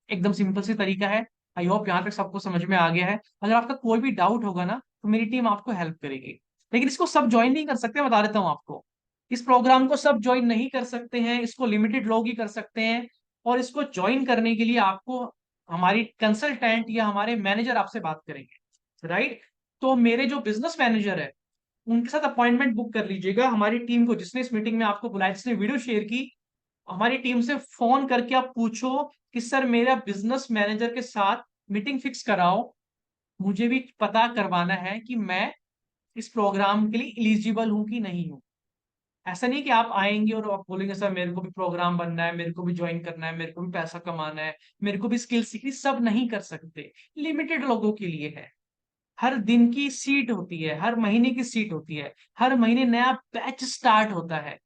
एकदम सिंपल सी तरीका है। आई होप यहाँ तक सबको समझ में आ गया है। अगर आपका कोई भी डाउट होगा ना, तो मेरी टीम आपको हेल्प करेगी। लेकिन इसको सब ज्वाइन नहीं कर सकते, बता देता हूँ आपको। इस प्रोग्राम को सब ज्वाइन नहीं कर सकते हैं, इसको लिमिटेड लोग ही कर सकते हैं। और इसको ज्वाइन करने के लिए आपको हमारी कंसल्टेंट या हमारे मैनेजर आपसे बात करेंगे, राइट? तो मेरे जो बिजनेस मैनेजर है उनके साथ अपॉइंटमेंट बुक कर लीजिएगा। हमारी टीम को, जिसने इस मीटिंग में आपको बुलाया, जिसने वीडियो शेयर की, हमारी टीम से फोन करके आप पूछो कि सर मेरा बिजनेस मैनेजर के साथ मीटिंग फिक्स कराओ, मुझे भी पता करवाना है कि मैं इस प्रोग्राम के लिए एलिजिबल हूं कि नहीं हूं। ऐसा नहीं कि आप आएंगे और आप बोलेंगे सर मेरे को भी प्रोग्राम बनना है, मेरे को भी ज्वाइन करना है, मेरे को भी पैसा कमाना है, मेरे को भी स्किल सीखनी। सब नहीं कर सकते, लिमिटेड लोगों के लिए है। हर दिन की सीट होती है, हर महीने की सीट होती है, हर महीने नया बैच स्टार्ट होता है,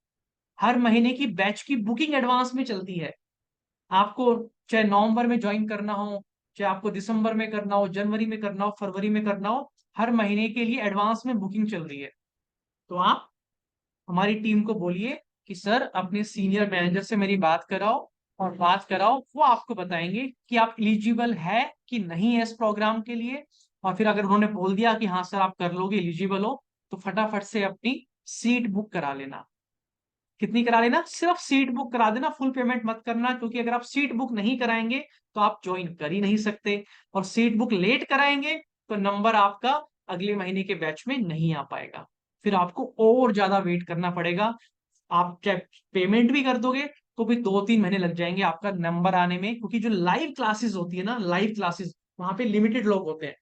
हर महीने की बैच की बुकिंग एडवांस में चलती है। आपको चाहे नवंबर में ज्वाइन करना हो, चाहे आपको दिसंबर में करना हो, जनवरी में करना हो, फरवरी में करना हो, हर महीने के लिए एडवांस में बुकिंग चल रही है। तो आप हमारी टीम को बोलिए कि सर अपने सीनियर मैनेजर से मेरी बात कराओ, और बात कराओ, वो आपको बताएंगे कि आप एलिजिबल है कि नहीं है इस प्रोग्राम के लिए। और फिर अगर उन्होंने बोल दिया कि हाँ सर आप कर लोगे, एलिजिबल हो, तो फटाफट से अपनी सीट बुक करा लेना। कितनी करा लेना? सिर्फ सीट बुक करा देना, फुल पेमेंट मत करना, क्योंकि अगर आप सीट बुक नहीं कराएंगे तो आप ज्वाइन कर ही नहीं सकते। और सीट बुक लेट कराएंगे तो नंबर आपका अगले महीने के बैच में नहीं आ पाएगा, फिर आपको और ज्यादा वेट करना पड़ेगा। आप चाहे पेमेंट भी कर दोगे तो भी 2-3 महीने लग जाएंगे आपका नंबर आने में, क्योंकि जो लाइव क्लासेस होती है ना, लाइव क्लासेस, वहां पे लिमिटेड लोग होते हैं।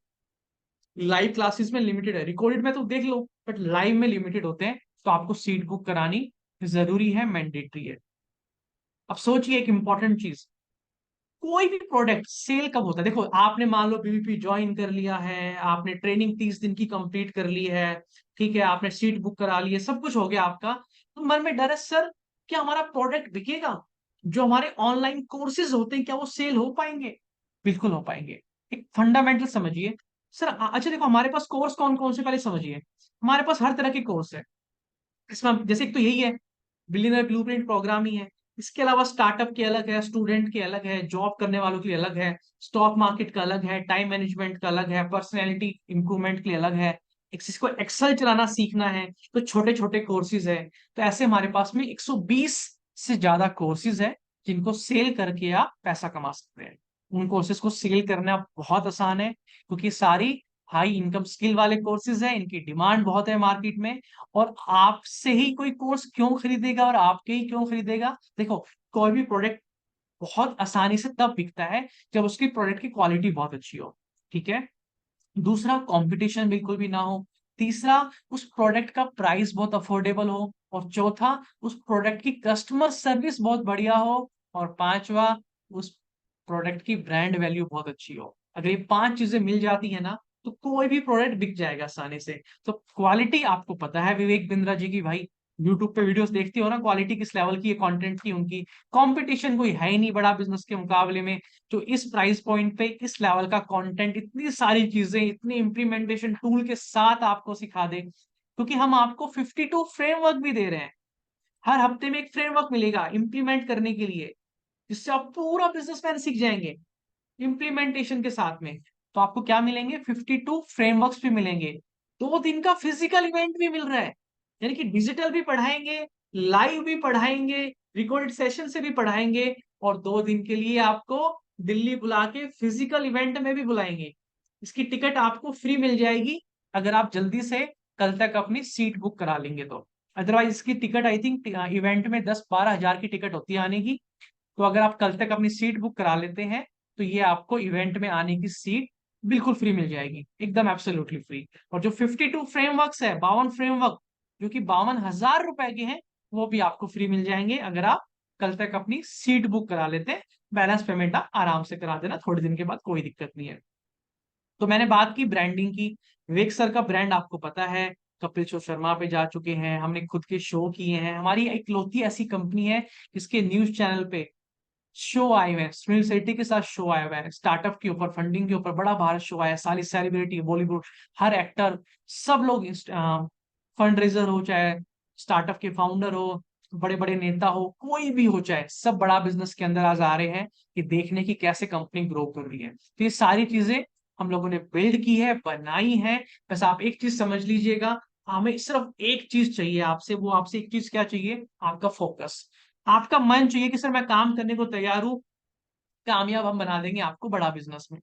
लाइव क्लासेस में लिमिटेड है, रिकॉर्डेड में तो देख लो, बट लाइव में लिमिटेड होते हैं। तो आपको सीट बुक करानी जरूरी है, मैंडेटरी है। अब सोचिए एक इंपॉर्टेंट चीज, कोई भी प्रोडक्ट सेल कब होता है? देखो, आपने मान लो बीबीपी ज्वाइन कर लिया है, आपने ट्रेनिंग 30 दिन की कंप्लीट कर ली है, ठीक है, आपने सीट बुक करा ली है, सब कुछ हो गया आपका, तो मन में डर है सर क्या हमारा प्रोडक्ट बिकेगा? जो हमारे ऑनलाइन कोर्सेज होते हैं क्या वो सेल हो पाएंगे? बिल्कुल हो पाएंगे। एक फंडामेंटल समझिए सर। अच्छा देखो, हमारे पास कोर्स कौन कौन से, पहले समझिए। हमारे पास हर तरह के कोर्स है। इसमें जैसे एक तो यही है, बिलियनर ब्लूप्रिंट प्रोग्राम ही है। इसके अलावा स्टार्टअप के अलग है, स्टूडेंट के अलग है, जॉब करने वालों के लिए अलग है, स्टॉक मार्केट का अलग है, टाइम मैनेजमेंट का अलग है, पर्सनैलिटी इंप्रूवमेंट के लिए अलग है, इसको एक्सेल चलाना सीखना है तो छोटे छोटे कोर्सेज है। तो ऐसे हमारे पास में 120 से ज्यादा कोर्सेज है जिनको सेल करके आप पैसा कमा सकते हैं। उन कोर्सेज को सेल करना बहुत आसान है, क्योंकि सारी हाई इनकम स्किल वाले कोर्सेज है, इनकी डिमांड बहुत है मार्केट में। और आपसे ही कोई कोर्स क्यों खरीदेगा और आपके ही क्यों खरीदेगा? देखो, कोई भी प्रोडक्ट बहुत आसानी से तब बिकता है जब उसकी प्रोडक्ट की क्वालिटी बहुत अच्छी हो, ठीक है। दूसरा, कंपटीशन बिल्कुल भी ना हो। तीसरा, उस प्रोडक्ट का प्राइस बहुत अफोर्डेबल हो। और चौथा, उस प्रोडक्ट की कस्टमर सर्विस बहुत बढ़िया हो। और पांचवा, उस प्रोडक्ट की ब्रांड वैल्यू बहुत अच्छी हो। अगर ये 5 चीजें मिल जाती है ना, तो कोई भी प्रोडक्ट बिक जाएगा आसानी से। तो क्वालिटी आपको पता है विवेक बिंद्रा जी की, भाई यूट्यूब पे वीडियोस देखते हो ना, क्वालिटी किस लेवल की है कंटेंट की उनकी। कंपटीशन कोई है ही नहीं बड़ा बिजनेस के मुकाबले में जो इस प्राइस पॉइंट पे इस लेवल का कंटेंट, इतनी सारी चीजें, इतनी इंप्लीमेंटेशन टूल के साथ आपको सिखा दे। क्योंकि हम आपको 52 फ्रेमवर्क भी दे रहे हैं। हर हफ्ते में एक फ्रेमवर्क मिलेगा इंप्लीमेंट करने के लिए, जिससे आप पूरा बिजनेस प्लान सीख जाएंगे इंप्लीमेंटेशन के साथ में। तो आपको क्या मिलेंगे? 52 फ्रेमवर्क्स भी मिलेंगे। 2 दिन का फिजिकल इवेंट भी मिल रहा है, यानी कि डिजिटल भी पढ़ाएंगे, लाइव भी पढ़ाएंगे, रिकॉर्डेड सेशन से भी पढ़ाएंगे, और 2 दिन के लिए आपको दिल्ली बुला के फिजिकल इवेंट में भी बुलाएंगे। इसकी टिकट आपको फ्री मिल जाएगी अगर आप जल्दी से कल तक अपनी सीट बुक करा लेंगे तो। अदरवाइज इसकी टिकट आई थिंक इवेंट में 10-12 हजार की टिकट होती है आने की। तो अगर आप कल तक अपनी सीट बुक करा लेते हैं तो ये आपको इवेंट में आने की सीट बिल्कुल फ्री मिल जाएगी, एकदम एब्सोल्युटली फ्री। और जो 52 फ्रेमवर्क्स है, 52 फ्रेमवर्क, जो कि 52 हजार रुपए के हैं, वो भी आपको फ्री मिल जाएंगे अगर आप कल तक अपनी सीट बुक करा लेते हैं। बैलेंस पेमेंट आप आराम से करा देना थोड़े दिन के बाद, कोई दिक्कत नहीं है। तो मैंने बात की ब्रांडिंग की। विवेक सर का ब्रांड आपको पता है, कपिल शो शर्मा पे जा चुके हैं, हमने खुद के शो किए हैं, हमारी इकलौती ऐसी कंपनी है जिसके न्यूज चैनल पे शो आए हुए हैं। सुनील शेट्टी के साथ शो आया हुआ है, स्टार्टअप के ऊपर, फंडिंग के ऊपर बड़ा भारत शो आया है। सारी सेलिब्रिटी, बॉलीवुड, हर एक्टर, सब लोग, फंड रेजर हो चाहे स्टार्टअप के फाउंडर हो, बड़े बड़े नेता हो, कोई भी हो, चाहे सब बड़ा बिजनेस के अंदर आज आ रहे हैं कि देखने की कैसे कंपनी ग्रो कर रही है। तो ये सारी चीजें हम लोगों ने बिल्ड की है, बनाई है। बस आप एक चीज समझ लीजिएगा, हमें सिर्फ एक चीज चाहिए आपसे, वो आपसे एक चीज क्या चाहिए? आपका फोकस, आपका मन चाहिए कि सर मैं काम करने को तैयार हूँ, कामयाब हम बना देंगे आपको बड़ा बिजनेस में।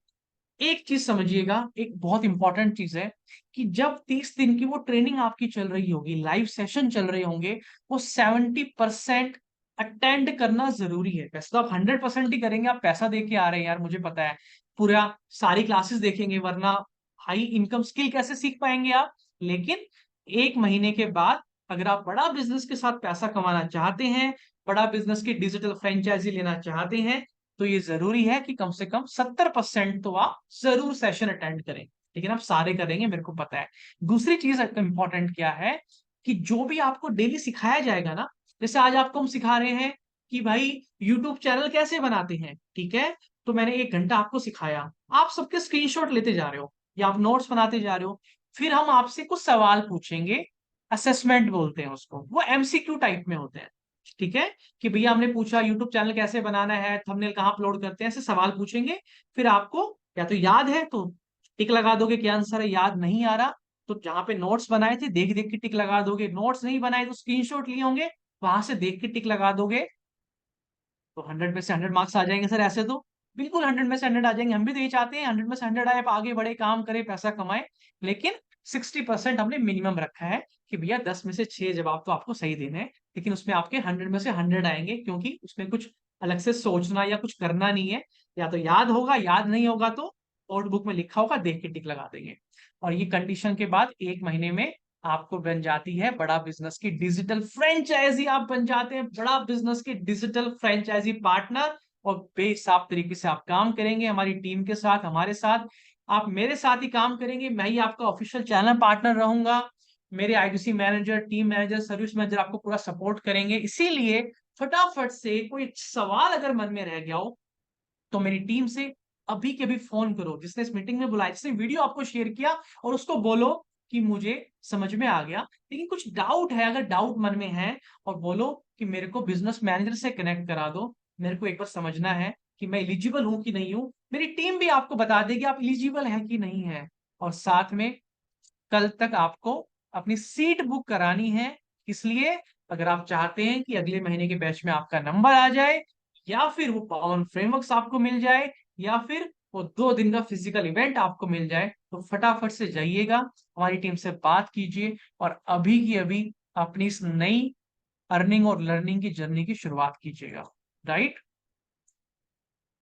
एक चीज समझिएगा, एक बहुत इंपॉर्टेंट चीज है कि जब 30 दिन की वो ट्रेनिंग आपकी चल रही होगी, लाइव सेशन चल रहे होंगे, वो 70% अटेंड करना जरूरी है। वैसे तो आप 100% ही करेंगे, आप पैसा दे के आ रहे हैं यार, मुझे पता है, पूरा सारी क्लासेस देखेंगे, वरना हाई इनकम स्किल कैसे सीख पाएंगे आप? लेकिन 1 महीने के बाद अगर आप बड़ा बिजनेस के साथ पैसा कमाना चाहते हैं, बड़ा बिजनेस की डिजिटल फ्रेंचाइजी लेना चाहते हैं, तो ये जरूरी है कि कम से कम 70% तो आप जरूर सेशन अटेंड करें। लेकिन आप सारे करेंगे मेरे को पता है। दूसरी चीज इंपॉर्टेंट क्या है कि जो भी आपको डेली सिखाया जाएगा ना, जैसे आज आपको हम सिखा रहे हैं कि भाई यूट्यूब चैनल कैसे बनाते हैं, ठीक है, तो मैंने 1 घंटा आपको सिखाया, आप सबके स्क्रीनशॉट लेते जा रहे हो या आप नोट्स बनाते जा रहे हो, फिर हम आपसे कुछ सवाल पूछेंगे, असेसमेंट बोलते हैं उसको, वो एमसीक्यू टाइप में होते हैं, ठीक है, कि भैया हमने पूछा यूट्यूब चैनल कैसे बनाना है, थंबनेल कहाँ अपलोड करते हैं, ऐसे सवाल पूछेंगे। फिर आपको या तो याद है तो टिक लगा दोगे कि आंसर है, याद नहीं आ रहा तो जहां पे नोट्स बनाए थे देख देख के टिक लगा दोगे, नोट्स नहीं बनाए तो स्क्रीनशॉट लिए होंगे, वहां से देख के टिक लगा दोगे, तो 100 में से 100 मार्क्स आ जाएंगे सर। ऐसे तो बिल्कुल 100 में से 100 आ जाएंगे, हम भी तो ये चाहते हैं 100 में से 100 आए, आप आगे बढ़े, काम करें, पैसा कमाए। लेकिन 60% हमने मिनिमम रखा है कि भैया 10 में से 6 जवाब तो आपको सही देने हैं, लेकिन उसमें आपके 100 में से 100 आएंगे, क्योंकि उसमें कुछ अलग से सोचना या कुछ करना नहीं है, या तो याद होगा, याद नहीं होगा तो नोटबुक में लिखा होगा, देख के टिक लगा देंगे। और ये कंडीशन के बाद 1 महीने में आपको बन जाती है बड़ा बिजनेस की डिजिटल फ्रेंचाइजी, आप बन जाते हैं बड़ा बिजनेस की डिजिटल फ्रेंचाइजी पार्टनर। और बेहिसाब तरीके से आप काम करेंगे हमारी टीम के साथ, हमारे साथ, आप मेरे साथ ही काम करेंगे, मैं ही आपका ऑफिशियल चैनल पार्टनर रहूंगा, मेरे ITC manager, team manager, service manager आपको पूरा सपोर्ट करेंगे। इसीलिए फटाफट से कोई सवाल अगर मन में रह गया हो तो मेरी टीम से अभी के अभी फोन करो, जिसने इस मीटिंग में बुलाया, जिसने वीडियो आपको शेयर किया, और उसको बोलो कि मुझे समझ में आ गया, लेकिन कुछ डाउट है, अगर डाउट मन में है, और बोलो कि मेरे को बिजनेस मैनेजर से कनेक्ट करा दो, मेरे को एक बार समझना है कि मैं एलिजिबल हूं कि नहीं हूं। मेरी टीम भी आपको बता देगी आप एलिजिबल हैं कि नहीं है। और साथ में कल तक आपको अपनी सीट बुक करानी है, इसलिए अगर आप चाहते हैं कि अगले महीने के बैच में आपका नंबर आ जाए, या फिर वो पावन फ्रेमवर्क्स आपको मिल जाए, या फिर वो 2 दिन का फिजिकल इवेंट आपको मिल जाए, तो फटाफट से जाइएगा, हमारी टीम से बात कीजिए, और अभी की अभी अपनी इस नई अर्निंग और लर्निंग की जर्नी की शुरुआत कीजिएगा। राइट।